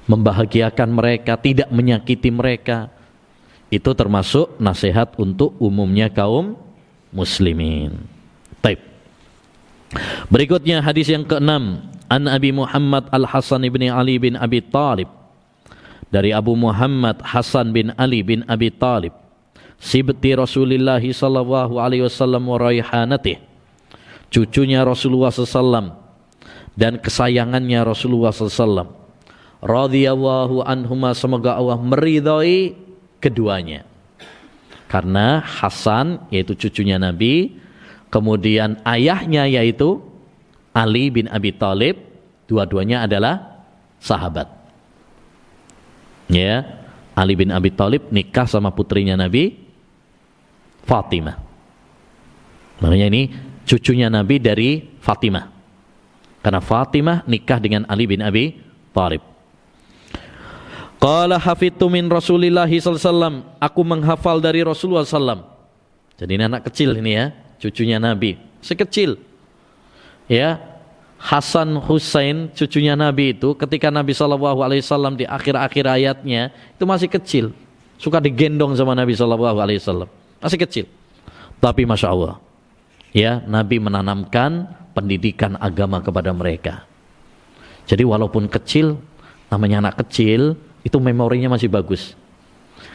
membahagiakan mereka, tidak menyakiti mereka. Itu termasuk nasihat untuk umumnya kaum muslimin. Baik. Berikutnya hadis yang ke-6, an Abi Muhammad Al-Hasan bin Ali bin Abi Talib, dari Abu Muhammad Hasan bin Ali bin Abi Talib, sibti Rasulullah sallallahu alaihi wasallam wa raihanatih, cucunya Rasulullah sallallahu dan kesayangannya Rasulullah sallallahu, radhiyallahu anhuma, semoga Allah meridhai keduanya. Karena Hasan yaitu cucunya Nabi, kemudian ayahnya yaitu Ali bin Abi Thalib, dua-duanya adalah sahabat. Ya, Ali bin Abi Thalib nikah sama putrinya Nabi, Fatimah. Makanya ini cucunya Nabi dari Fatimah. Karena Fatimah nikah dengan Ali bin Abi Thalib. Qala hafidtu min Rasulillah sallallahu alaihi wasallam, aku menghafal dari Rasulullah sallallahu alaihi wasallam. Jadi ini anak kecil ini ya, cucunya Nabi, sekecil. Ya, Hasan Husain cucunya Nabi itu ketika Nabi sallallahu alaihi wasallam di akhir-akhir ayatnya itu masih kecil, suka digendong sama Nabi sallallahu alaihi wasallam, masih kecil. Tapi masya Allah, ya, Nabi menanamkan pendidikan agama kepada mereka. Jadi walaupun kecil, namanya anak kecil, itu memorinya masih bagus.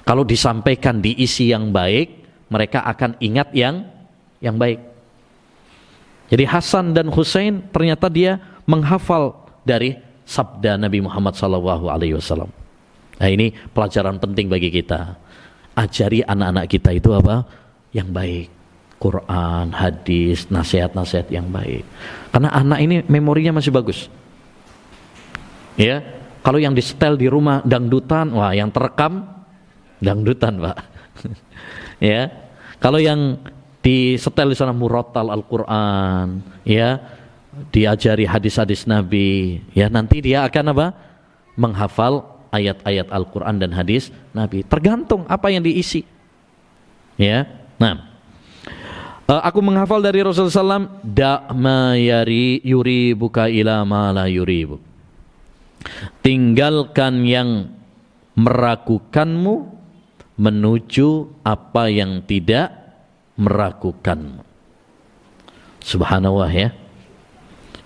Kalau disampaikan diisi yang baik, mereka akan ingat yang baik. Jadi Hasan dan Husain ternyata dia menghafal dari sabda Nabi Muhammad SAW. Nah, ini pelajaran penting bagi kita. Ajari anak-anak kita itu apa? Yang baik. Quran, hadis, nasihat-nasihat yang baik. Karena anak ini memorinya masih bagus. Ya, kalau yang disetel di rumah dangdutan, wah, yang terekam dangdutan, Pak. Ya, kalau yang disetel di sana murattal Al-Quran, ya, diajari hadis-hadis Nabi, ya, nanti dia akan apa? Menghafal ayat-ayat Al-Quran dan hadis Nabi. Tergantung apa yang diisi. Ya, nah, Aku menghafal dari Rasulullah SAW, da ma yuribuka ila ma la yuribu. Tinggalkan yang meragukanmu menuju apa yang tidak meragukanmu. Subhanallah ya.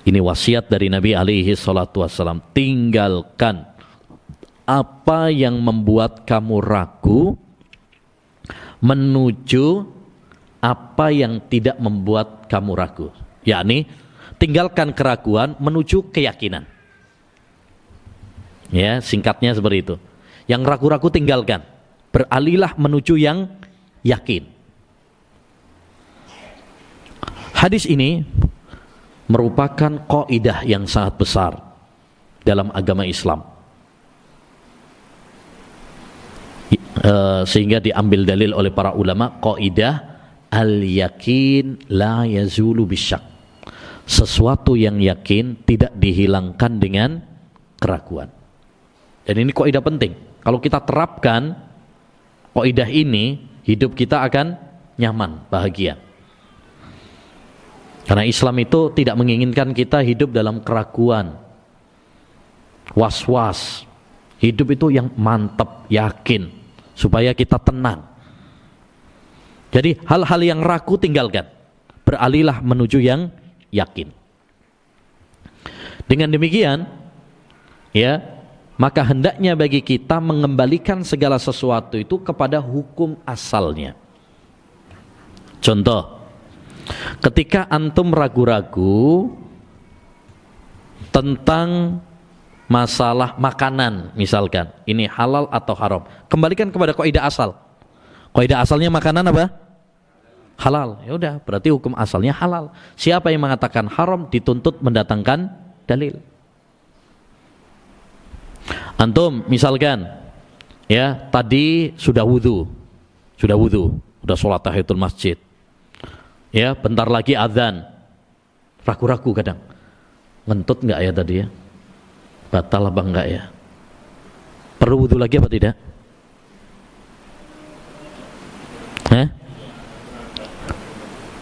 Ini wasiat dari Nabi alaihi salatu wassalam. Tinggalkan apa yang membuat kamu ragu menuju apa yang tidak membuat kamu ragu. Yakni tinggalkan keraguan menuju keyakinan. Ya, singkatnya seperti itu. Yang ragu-ragu tinggalkan. Beralihlah menuju yang yakin. Hadis ini merupakan kaidah yang sangat besar dalam agama Islam. Sehingga diambil dalil oleh para ulama, kaidah al-yakin la yazulu bisyak. Sesuatu yang yakin tidak dihilangkan dengan keraguan. Dan ini kaidah penting. Kalau kita terapkan kaidah ini, hidup kita akan nyaman, bahagia. Karena Islam itu tidak menginginkan kita hidup dalam keraguan, was-was. Hidup itu yang mantap, yakin, supaya kita tenang. Jadi hal-hal yang ragu tinggalkan, beralihlah menuju yang yakin. Dengan demikian, ya, maka hendaknya bagi kita mengembalikan segala sesuatu itu kepada hukum asalnya. Contoh, ketika antum ragu-ragu tentang masalah makanan, misalkan ini halal atau haram, kembalikan kepada kaidah asal. Kaidah asalnya makanan apa? Halal. Ya udah, berarti hukum asalnya halal. Siapa yang mengatakan haram dituntut mendatangkan dalil. Antum misalkan, ya, tadi sudah wudu, sudah sholat tahiyatul masjid. Ya, bentar lagi azan. Ragu-ragu kadang. Ngentut enggak ya tadi ya? Batal apa enggak ya? Perlu wudu lagi apa tidak?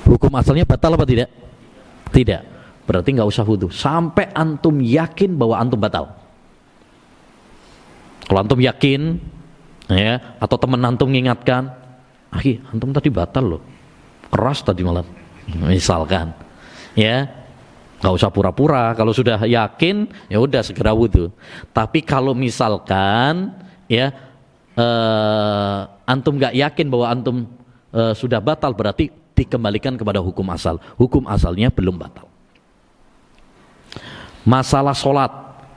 Hukum asalnya batal apa tidak? Tidak. Berarti enggak usah wudu sampai antum yakin bahwa antum batal. Kalau antum yakin, ya, atau teman antum mengingatkan, "Akhi, antum tadi batal loh. Keras tadi malam." Misalkan, ya, nggak usah pura-pura. Kalau sudah yakin, ya udah segera wudu. Tapi kalau misalkan, ya, antum nggak yakin bahwa antum sudah batal, berarti dikembalikan kepada hukum asal. Hukum asalnya belum batal. Masalah sholat,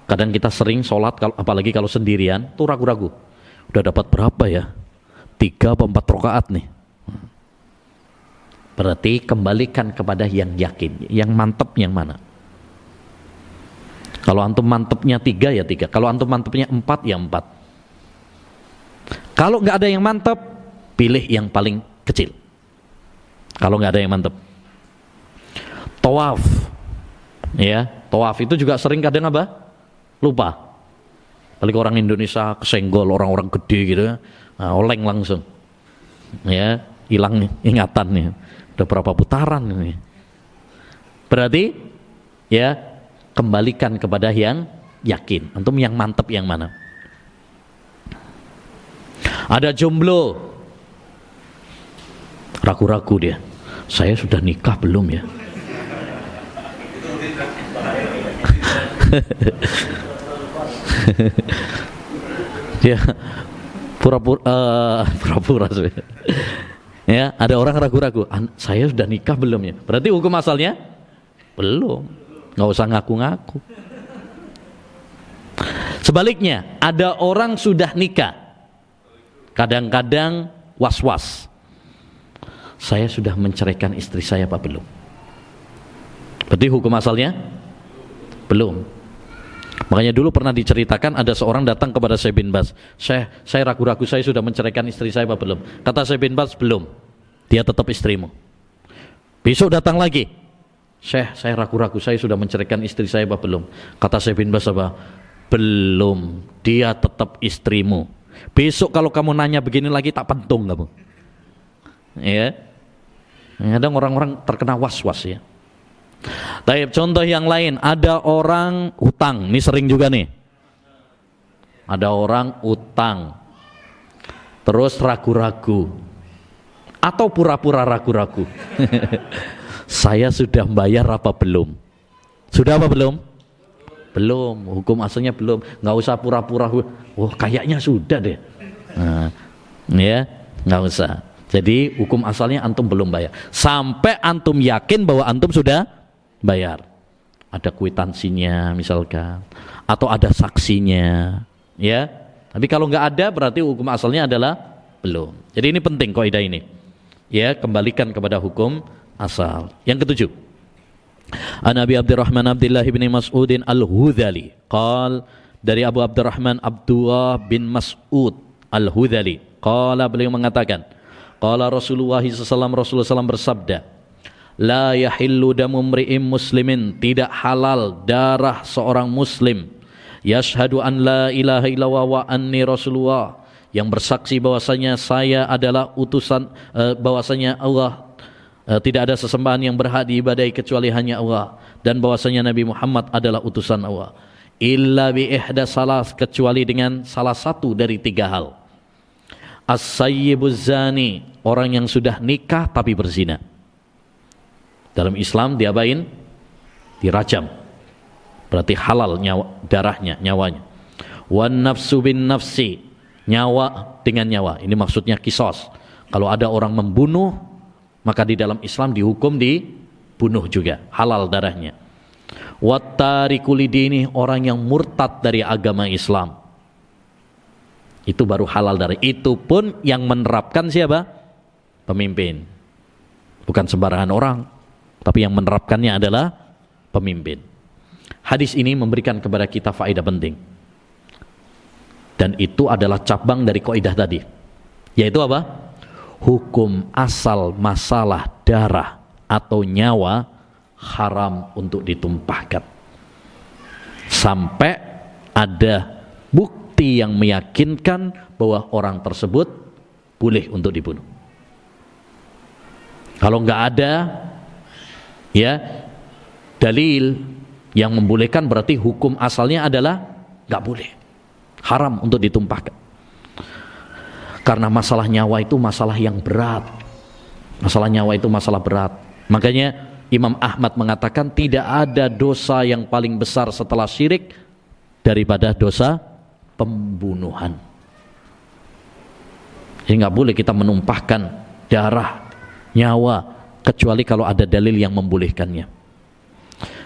kadang kita sering sholat, apalagi kalau sendirian, tuh ragu-ragu. Udah dapat berapa ya? 3 atau 4 rakaat nih. Berarti kembalikan kepada yang yakin, yang mantep yang mana. Kalau antum mantepnya 3 ya 3, kalau antum mantepnya 4 ya 4. Kalau nggak ada yang mantep, pilih yang paling kecil. Kalau nggak ada yang mantep. Tawaf, ya, tawaf itu juga sering kadang apa? Lupa. Apalagi orang Indonesia kesenggol orang-orang gede gitu, nah, oleng langsung, ya, hilang ingatannya. Udah berapa putaran ini. Berarti, ya, kembalikan kepada yang yakin. Antum yang mantep yang mana? Ada jomblo, ragu-ragu dia. Saya sudah nikah belum ya? Ya, pura-pura. Ya, ada orang ragu-ragu. Saya sudah nikah belum ya? Berarti hukum asalnya belum. Nggak usah ngaku-ngaku. Sebaliknya, ada orang sudah nikah, kadang-kadang was-was. Saya sudah menceraikan istri saya apa belum? Berarti hukum asalnya belum. Makanya dulu pernah diceritakan ada seorang datang kepada Syekh bin Baz. Saya ragu-ragu saya sudah menceraikan istri saya apa belum? Kata Syekh bin Baz, belum. Dia tetap istrimu. Besok datang lagi. Syekh, saya ragu-ragu saya sudah menceraikan istri saya apa belum? Kata Syekh bin Baz apa? Belum. Dia tetap istrimu. Besok kalau kamu nanya begini lagi tak pentung kamu. Ya. Kadang orang-orang terkena was-was ya. Tapi contoh yang lain, ada orang utang, ini sering juga nih. Ada orang utang, terus ragu-ragu, atau pura-pura ragu-ragu. Saya sudah bayar apa belum? Sudah apa belum? Belum, hukum asalnya belum. Nggak usah pura-pura, oh kayaknya sudah deh. Nah, ya, nggak usah. Jadi hukum asalnya antum belum bayar. Sampai antum yakin bahwa antum sudah bayar. Ada kwitansinya misalkan, atau ada saksinya, ya. Tapi kalau nggak ada berarti hukum asalnya adalah belum. Jadi ini penting kaidah ini. Ya, kembalikan kepada hukum asal. Yang ketujuh. An Abi Abdurrahman Abdullah bin Mas'udin Al-Hudhali. Qal, dari Abu Abdurrahman Abdullah bin Mas'ud Al-Hudhali. Qala, beliau mengatakan, qala Rasulullah SAW bersabda, la yahillu damu mri'im muslimin, tidak halal darah seorang muslim, yashhadu an la ilaha illallah wa anni rasulullah, yang bersaksi bahwasanya saya adalah utusan, bahwasanya Allah, tidak ada sesembahan yang berhak diibadahi kecuali hanya Allah, dan bahwasanya Nabi Muhammad adalah utusan Allah, illa bi ihda salas, kecuali dengan salah satu dari tiga hal. As-sayyibuz zani, orang yang sudah nikah tapi berzina. Dalam Islam diapain? Dirajam. Berarti halal darahnya, nyawanya. Wan nafsu bin nafsi, nyawa dengan nyawa. Ini maksudnya kisos. Kalau ada orang membunuh, maka di dalam Islam dihukum dibunuh juga, halal darahnya. Wat tariku lidini, orang yang murtad dari agama Islam. Itu baru halal darah. Itu pun yang menerapkan siapa? Pemimpin. Bukan sembarangan orang, tapi yang menerapkannya adalah pemimpin. Hadis ini memberikan kepada kita faedah penting. Dan itu adalah cabang dari kaidah tadi. Yaitu apa? Hukum asal masalah darah atau nyawa haram untuk ditumpahkan. Sampai ada bukti yang meyakinkan bahwa orang tersebut boleh untuk dibunuh. Kalau nggak ada ya dalil yang membolehkan, berarti hukum asalnya adalah nggak boleh, haram untuk ditumpahkan. Karena masalah nyawa itu masalah yang berat. Masalah nyawa itu masalah berat. Makanya Imam Ahmad mengatakan tidak ada dosa yang paling besar setelah syirik daripada dosa pembunuhan. Jadi nggak boleh kita menumpahkan darah, nyawa, kecuali kalau ada dalil yang membolehkannya.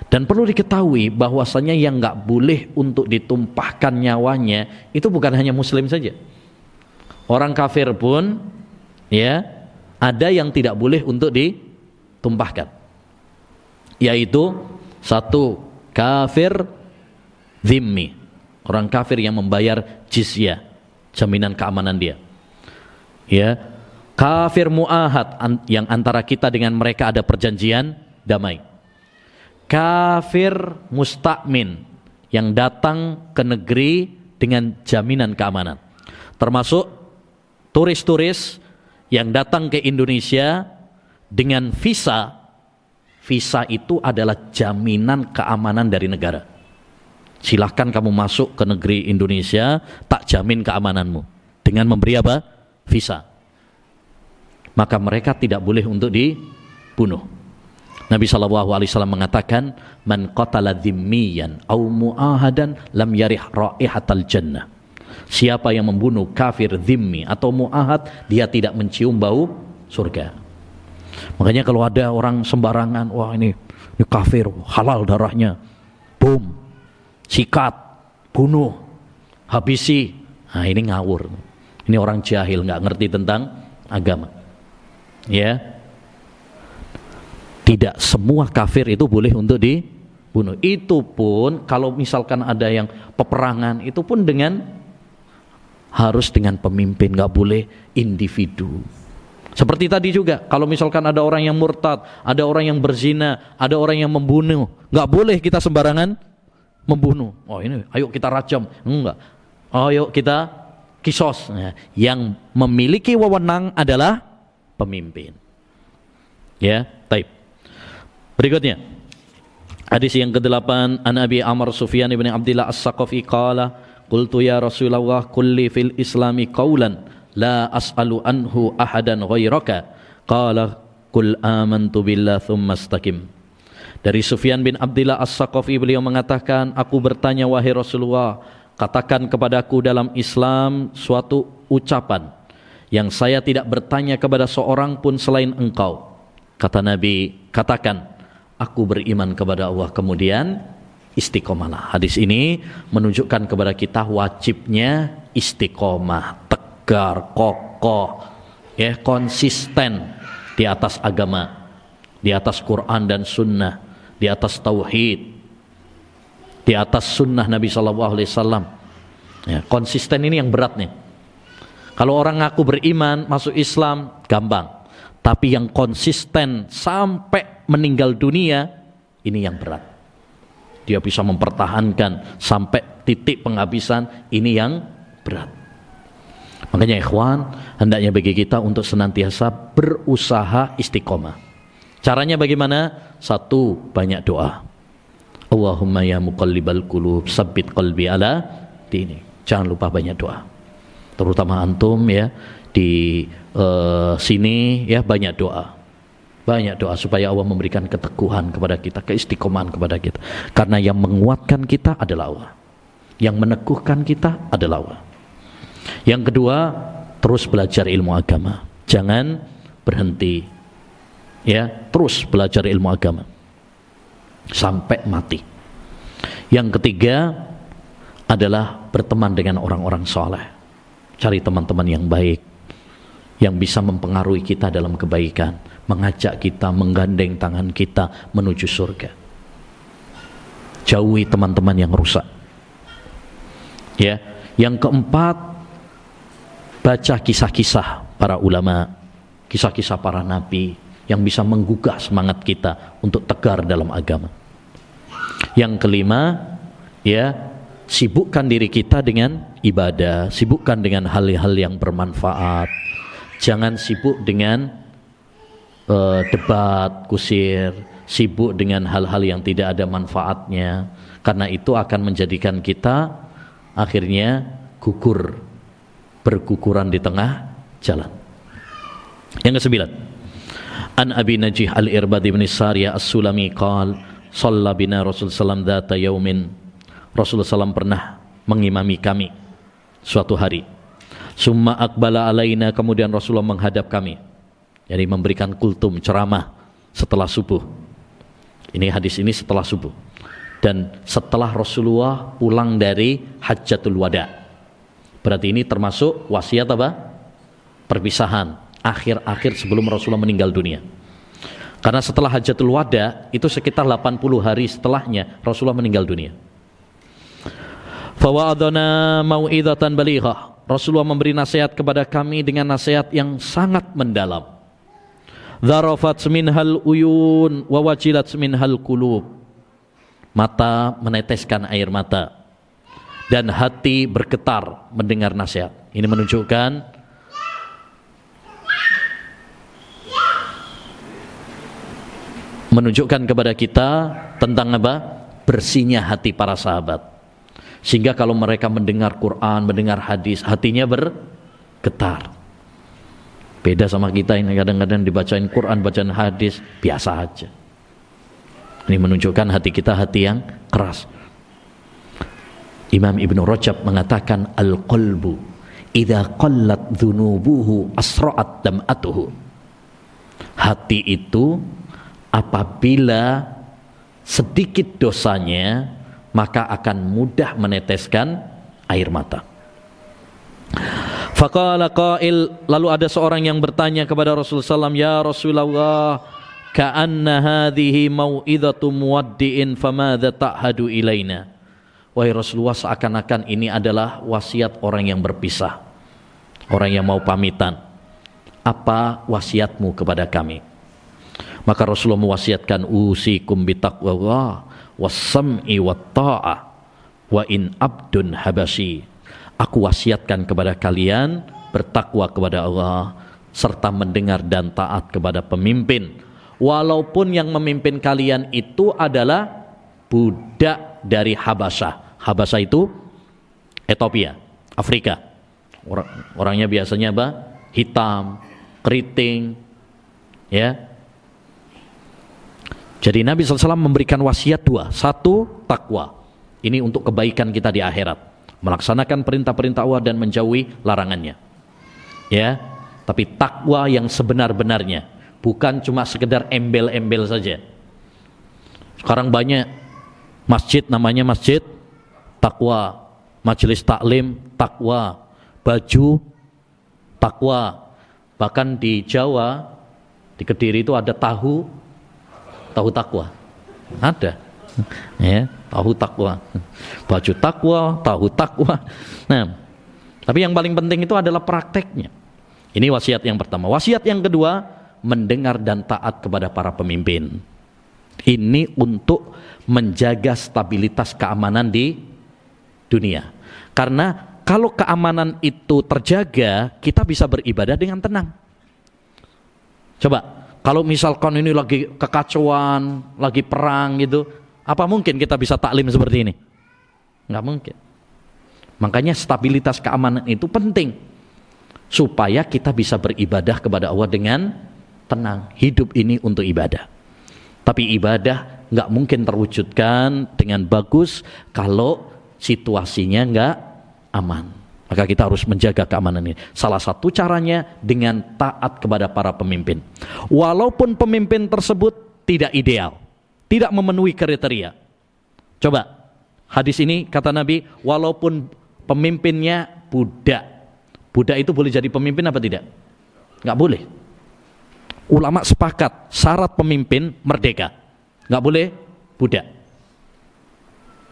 Dan perlu diketahui bahwasanya yang nggak boleh untuk ditumpahkan nyawanya itu bukan hanya muslim saja. Orang kafir pun ya ada yang tidak boleh untuk ditumpahkan. Yaitu satu, kafir dhimmi, orang kafir yang membayar jizyah, jaminan keamanan dia. Ya, kafir mu'ahad, yang antara kita dengan mereka ada perjanjian damai. Kafir musta'min, yang datang ke negeri dengan jaminan keamanan. Termasuk turis-turis yang datang ke Indonesia dengan visa. Visa itu adalah jaminan keamanan dari negara. Silahkan kamu masuk ke negeri Indonesia, tak jamin keamananmu dengan memberi apa? Visa. Maka mereka tidak boleh untuk dibunuh. Nabi SAW mengatakan, man qatala dhimmiyan au mu'ahadan lam yarih raihatal jannah. Siapa yang membunuh kafir dhimmi atau mu'ahad, dia tidak mencium bau surga. Makanya kalau ada orang sembarangan, wah ini kafir, halal darahnya, boom, sikat, bunuh, habisi, nah ini ngawur. Ini orang jahil, nggak ngerti tentang agama. Ya, tidak semua kafir itu boleh untuk dibunuh. Itu pun kalau misalkan ada yang peperangan, itu pun harus dengan pemimpin, nggak boleh individu. Seperti tadi juga, kalau misalkan ada orang yang murtad, ada orang yang berzina, ada orang yang membunuh, nggak boleh kita sembarangan membunuh. Oh ini, ayo kita rajam, enggak. Ayo kita kisos. Nah, yang memiliki wewenang adalah pemimpin. Ya, taib. Berikutnya hadis yang ke-8, an Abi Amr Sufyan bin Abdillah As-Saqafi qala qultu ya Rasulullah kulli fil islami qawlan la as'alu anhu ahadan ghairaka qala qul amantu billah thumma istaqim. Dari Sufyan bin Abdillah As-Saqafi, beliau mengatakan, aku bertanya wahai Rasulullah, katakan kepadaku dalam Islam suatu ucapan yang saya tidak bertanya kepada seorang pun selain engkau. Kata Nabi, katakan aku beriman kepada Allah, kemudian istiqomalah. Hadis ini menunjukkan kepada kita wajibnya istiqomah, tegar, kokoh, ya, konsisten di atas agama, di atas Quran dan Sunnah, di atas tauhid, di atas Sunnah Nabi SAW. Ya, konsisten ini yang berat nih. Kalau orang ngaku beriman, masuk Islam, gampang. Tapi yang konsisten sampai meninggal dunia, ini yang berat. Dia bisa mempertahankan sampai titik penghabisan, ini yang berat. Makanya ikhwan, hendaknya bagi kita untuk senantiasa berusaha istiqomah. Caranya bagaimana? Satu, banyak doa. Allahumma ya muqallibal qulub, sabbit qalbi ala dini. Jangan lupa banyak doa. Terutama antum ya di sini ya, banyak doa. Banyak doa supaya Allah memberikan keteguhan kepada kita, keistiqomahan kepada kita. Karena yang menguatkan kita adalah Allah. Yang meneguhkan kita adalah Allah. Yang kedua, terus belajar ilmu agama. Jangan berhenti. Ya, terus belajar ilmu agama sampai mati. Yang ketiga adalah berteman dengan orang-orang soleh. Cari teman-teman yang baik, yang bisa mempengaruhi kita dalam kebaikan, mengajak kita, menggandeng tangan kita menuju surga. Jauhi teman-teman yang rusak. Ya, yang keempat, baca kisah-kisah para ulama, kisah-kisah para nabi yang bisa menggugah semangat kita untuk tegar dalam agama. Yang kelima, ya, sibukkan diri kita dengan ibadah, sibukkan dengan hal-hal yang bermanfaat. Jangan sibuk dengan debat, kusir, sibuk dengan hal-hal yang tidak ada manfaatnya, karena itu akan menjadikan kita akhirnya gugur, berguguran di tengah jalan. Yang kesembilan, an Abi Najih al-Irbad bin Sariyah as-Sulami qala shalla bina Rasul sallam dzata yaumin. Rasulullah SAW pernah mengimami kami suatu hari. Summa aqbala alaina, kemudian Rasulullah menghadap kami, jadi memberikan kultum, ceramah setelah subuh. Ini hadis ini setelah subuh dan setelah Rasulullah pulang dari Hajjatul Wada. Berarti ini termasuk wasiat apa? Perpisahan, akhir-akhir sebelum Rasulullah meninggal dunia. Karena setelah Hajjatul Wada itu sekitar 80 hari setelahnya Rasulullah meninggal dunia. Fawa'adana mau'idhatan balighah. Rasulullah memberi nasihat kepada kami dengan nasihat yang sangat mendalam. Dharafat minhal uyun wa wajilat minhal qulub. Mata meneteskan air mata dan hati bergetar mendengar nasihat. Ini menunjukkan kepada kita tentang apa? Bersihnya hati para sahabat. Sehingga kalau mereka mendengar Quran, mendengar hadis, hatinya bergetar. Beda sama kita ini, kadang-kadang dibacain Quran, bacaan hadis, biasa aja. Ini menunjukkan hati kita hati yang keras. Imam Ibn Rajab mengatakan, al-qalbu idza qallat dhunubuhu asra'at dam'atuhu. Hati itu apabila sedikit dosanya, maka akan mudah meneteskan air mata. Faqala qail, lalu ada seorang yang bertanya kepada Rasulullah SAW, ya Rasulullah, ka'anna hadhihi mau'idhatu muwaddi'in famadza ta'hadu ilaina. Wahai Rasulullah, seakan-akan ini adalah wasiat orang yang berpisah, orang yang mau pamitan. Apa wasiatmu kepada kami? Maka Rasulullah mewasiatkan, usikum bitaqwallah was-sam'i wat-ta'ah wa in abdun habasyi. Aku wasiatkan kepada kalian bertakwa kepada Allah serta mendengar dan taat kepada pemimpin walaupun yang memimpin kalian itu adalah budak dari Habasyah. Habasyah itu Ethiopia, Afrika. Orangnya biasanya apa? Hitam, keriting, ya. Jadi Nabi SAW memberikan wasiat dua. Satu, takwa. Ini untuk kebaikan kita di akhirat. Melaksanakan perintah-perintah Allah dan menjauhi larangannya. Ya, tapi takwa yang sebenar-benarnya. Bukan cuma sekedar embel-embel saja. Sekarang banyak masjid namanya masjid takwa. Majelis taklim takwa. Baju takwa. Bahkan di Jawa, di Kediri itu ada tahu takwa, ada, ya, tahu takwa, baju takwa, tahu takwa. Nah, tapi yang paling penting itu adalah prakteknya. Ini wasiat yang pertama. Wasiat yang kedua, mendengar dan taat kepada para pemimpin. Ini untuk menjaga stabilitas keamanan di dunia. Karena kalau keamanan itu terjaga, kita bisa beribadah dengan tenang. Coba, kalau misalkan ini lagi kekacauan, lagi perang gitu, apa mungkin kita bisa taklim seperti ini? Nggak mungkin. Makanya stabilitas keamanan itu penting, supaya kita bisa beribadah kepada Allah dengan tenang. Hidup ini untuk ibadah. Tapi ibadah nggak mungkin terwujudkan dengan bagus kalau situasinya nggak aman. Maka kita harus menjaga keamanan ini. Salah satu caranya dengan taat kepada para pemimpin. Walaupun pemimpin tersebut tidak ideal, tidak memenuhi kriteria. Coba, hadis ini kata Nabi, walaupun pemimpinnya budak. Budak itu boleh jadi pemimpin apa tidak? Nggak boleh. Ulama sepakat, syarat pemimpin merdeka. Nggak boleh budak.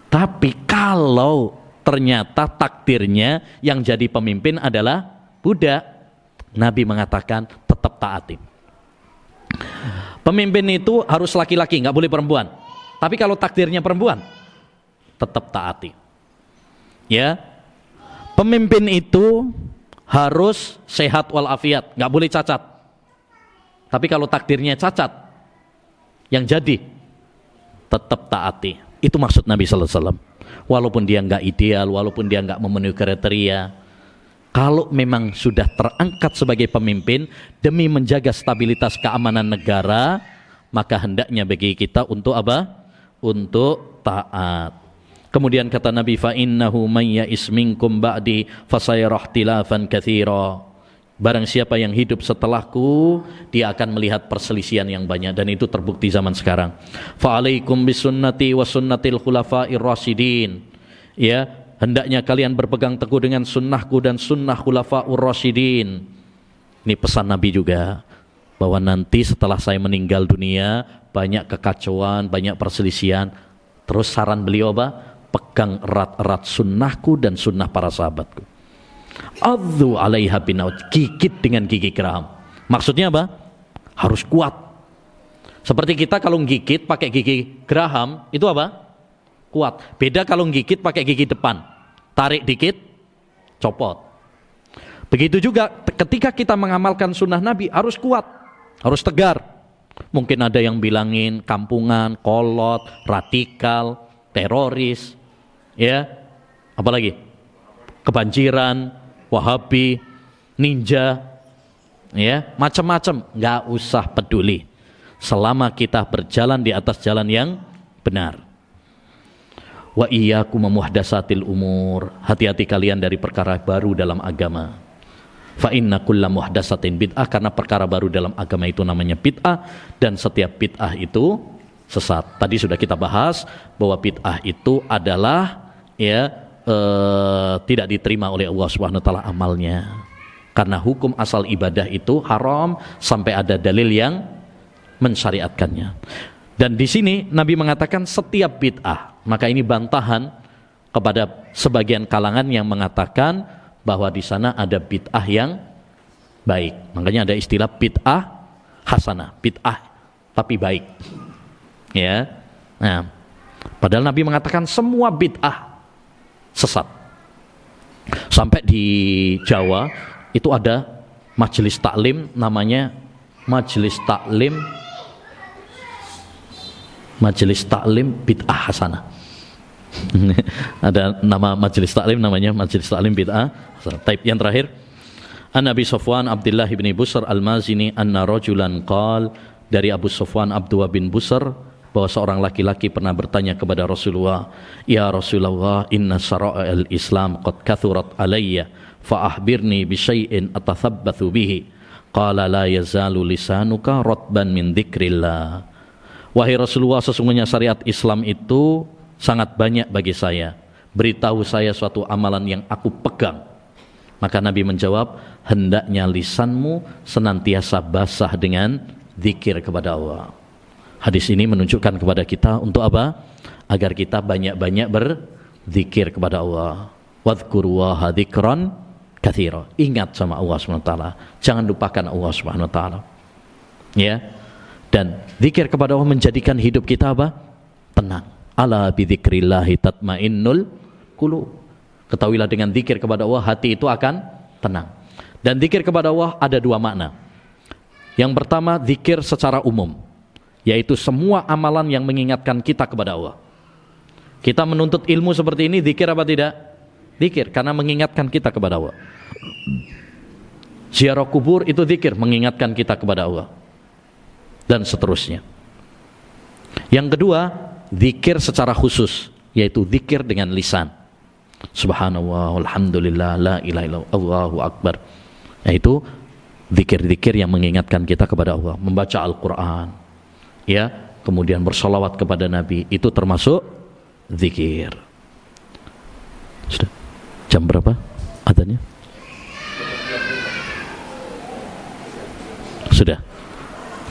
Tapi kalau ternyata takdirnya yang jadi pemimpin adalah budak, Nabi mengatakan tetap taati. Pemimpin itu harus laki-laki, nggak boleh perempuan. Tapi kalau takdirnya perempuan, tetap taati. Ya, pemimpin itu harus sehat walafiat, nggak boleh cacat. Tapi kalau takdirnya cacat, yang jadi tetap taati. Itu maksud Nabi Sallallahu Alaihi Wasallam. Walaupun dia nggak ideal, walaupun dia nggak memenuhi kriteria, kalau memang sudah terangkat sebagai pemimpin demi menjaga stabilitas keamanan negara, maka hendaknya bagi kita untuk apa? Untuk taat. Kemudian kata Nabi, fa innahu may ya'is minkum ba'di fasayara ikhtilafan katsira. Barang siapa yang hidup setelahku, dia akan melihat perselisihan yang banyak, dan itu terbukti zaman sekarang. Fa alaikum bisunnati wa sunnatil khulafa'ir rasyidin. Ya, hendaknya kalian berpegang teguh dengan sunnahku dan sunnah khulafa'ur rasyidin. Ini pesan Nabi juga, bahwa nanti setelah saya meninggal dunia banyak kekacauan, banyak perselisihan. Terus saran beliau apa? Pegang erat-erat sunnahku dan sunnah para sahabatku. Adzu 'alaiha binaut, gigit dengan gigi geraham. Maksudnya apa? Harus kuat. Seperti kita kalau gigit pakai gigi geraham, itu apa? Kuat. Beda kalau gigit pakai gigi depan. Tarik dikit, copot. Begitu juga ketika kita mengamalkan sunnah Nabi, harus kuat, harus tegar. Mungkin ada yang bilangin kampungan, kolot, radikal, teroris, ya, apalagi kebanjiran, Wahabi, ninja, ya, macam-macam. Nggak usah peduli, selama kita berjalan di atas jalan yang benar. Wa iyyakum muhdatsatil umur, hati-hati kalian dari perkara baru dalam agama. Fa inna kulla muhdatsatin bid'ah, karena perkara baru dalam agama itu namanya bid'ah, dan setiap bid'ah itu sesat. Tadi sudah kita bahas bahwa bid'ah itu adalah, ya, tidak diterima oleh Allah Subhanahu wa taala amalnya. Karena hukum asal ibadah itu haram sampai ada dalil yang mensyariatkannya. Dan di sini Nabi mengatakan setiap bid'ah. Maka ini bantahan kepada sebagian kalangan yang mengatakan bahwa di sana ada bid'ah yang baik. Makanya ada istilah bid'ah hasanah, bid'ah tapi baik. Ya. Nah, padahal Nabi mengatakan semua bid'ah sesat. Sampai di Jawa itu ada majelis taklim, namanya Majelis Taklim Majelis Taklim Bid'ah Hasanah. Ada nama majelis taklim, namanya majelis taklim bid'ah. Taib yang terakhir, An Abi Sofwan Abdullah bin Busr Al-Mazini anna rajulan qal, dari Abu Sofwan Abdullah bin Busr bahwa seorang laki-laki pernah bertanya kepada Rasulullah, ya Rasulullah, inna syara'il Islam qad kathurat alayya fa ahbirni bi syai'in atathabbathu bihi. Qala la yazalu lisanuka ratban min dzikrillah. Wahai Rasulullah, sesungguhnya syariat Islam itu sangat banyak bagi saya. Beritahu saya suatu amalan yang aku pegang. Maka Nabi menjawab, hendaknya lisanmu senantiasa basah dengan zikir kepada Allah. Hadis ini menunjukkan kepada kita untuk apa? Agar kita banyak-banyak berzikir kepada Allah. Wadhkurullaha dzikran katsira. Ingat sama Allah SWT. Jangan lupakan Allah SWT. Ya. Dan zikir kepada Allah menjadikan hidup kita apa? Tenang. Ala bidzikrillahi tatmainnul qulub. Ketahuilah dengan zikir kepada Allah hati itu akan tenang. Dan zikir kepada Allah ada dua makna. Yang pertama, zikir secara umum, yaitu semua amalan yang mengingatkan kita kepada Allah. Kita menuntut ilmu seperti ini, zikir apa tidak? Zikir, karena mengingatkan kita kepada Allah. Ziarah kubur itu zikir, mengingatkan kita kepada Allah. Dan seterusnya. Yang kedua, zikir secara khusus, yaitu zikir dengan lisan. Subhanallah, alhamdulillah, la ilaha illallah, Allahu akbar. Yaitu zikir-zikir yang mengingatkan kita kepada Allah. Membaca Al-Quran, ya, kemudian bersolawat kepada Nabi, itu termasuk zikir. Sudah jam berapa adzannya? Sudah.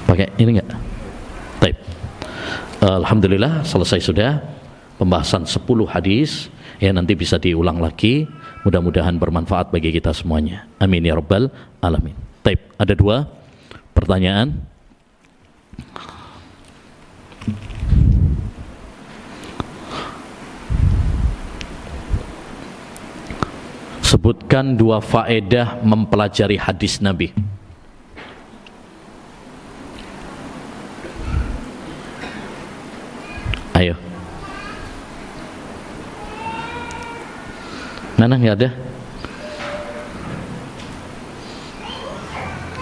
Pakai ini enggak? Baik. Alhamdulillah selesai sudah pembahasan 10 hadis. Ya, nanti bisa diulang lagi. Mudah-mudahan bermanfaat bagi kita semuanya. Amin ya rabbal alamin. Baik, ada 2 pertanyaan. Sebutkan 2 faedah mempelajari hadis Nabi. Ayo. Nana nggak ada?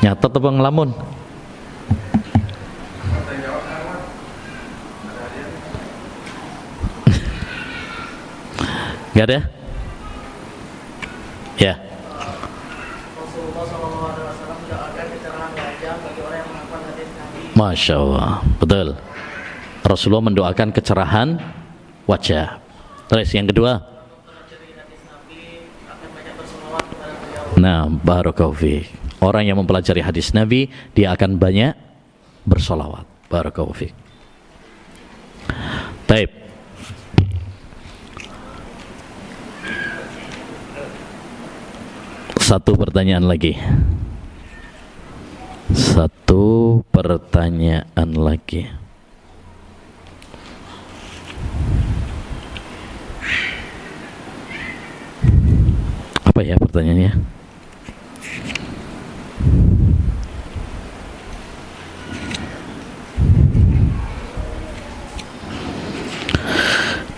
Nyatet apa ngelamun? Nggak ada? Ya. Masya Allah, betul. Rasulullah mendoakan kecerahan wajah. Terus yang kedua, nah, barakallahu fiik. Orang yang mempelajari hadis Nabi, dia akan banyak bersolawat. Barakallahu fiik. Taib. Satu pertanyaan lagi. Satu pertanyaan lagi. Apa ya pertanyaannya?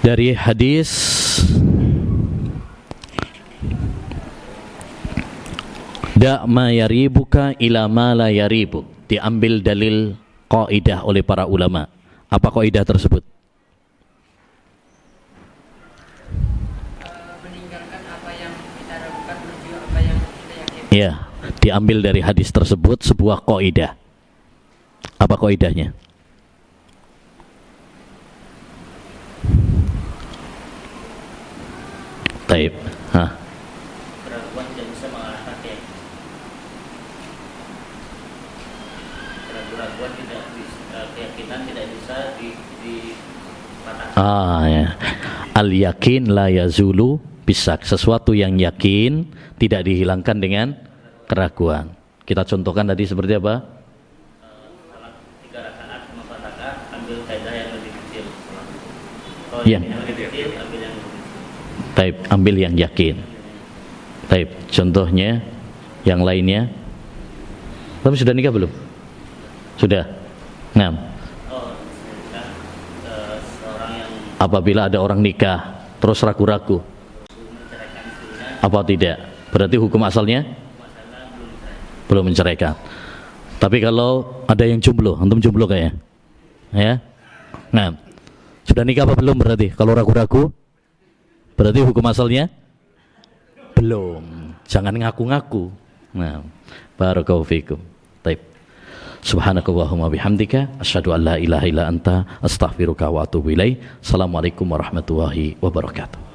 Dari hadis da' ma yaribuka ila ma la yaribuk, diambil dalil kaidah oleh para ulama. Apa kaidah tersebut? Ya, diambil dari hadis tersebut sebuah kaidah. Apa kaidahnya? Taib. Hah. Keraguan tidak bisa mengalahkan keraguan tidak bisa, keyakinan tidak bisa dipatahkan. Ya. Al yakin la yazulu bisak. Sesuatu yang yakin tidak dihilangkan dengan keraguan. Kita contohkan tadi seperti apa? Salat 3 rakaat membatalkan, ambil kaidah yang lebih kecil. Kalau Yang lebih kecil, ambil yang lebih kecil. Taib, ambil yang yakin. Taib, contohnya yang lainnya. Tapi sudah nikah belum? Sudah. Ngam. Oh, apabila ada orang nikah terus ragu-ragu menceraikan istrinya, apa tidak, berarti hukum asalnya masalah belum cerai. belum menceraikan. Tapi kalau ada yang jomblo, antum jomblo kayaknya, ya, nah sudah nikah apa belum, berarti kalau ragu-ragu berarti hukum asalnya belum, jangan ngaku-ngaku. Nah, barakallahu fikum. Baik. Subhanakallahumma bihamdika asyhadu an la ilaha illa anta astaghfiruka wa atubu ilaik. Assalamualaikum warahmatullahi wabarakatuh.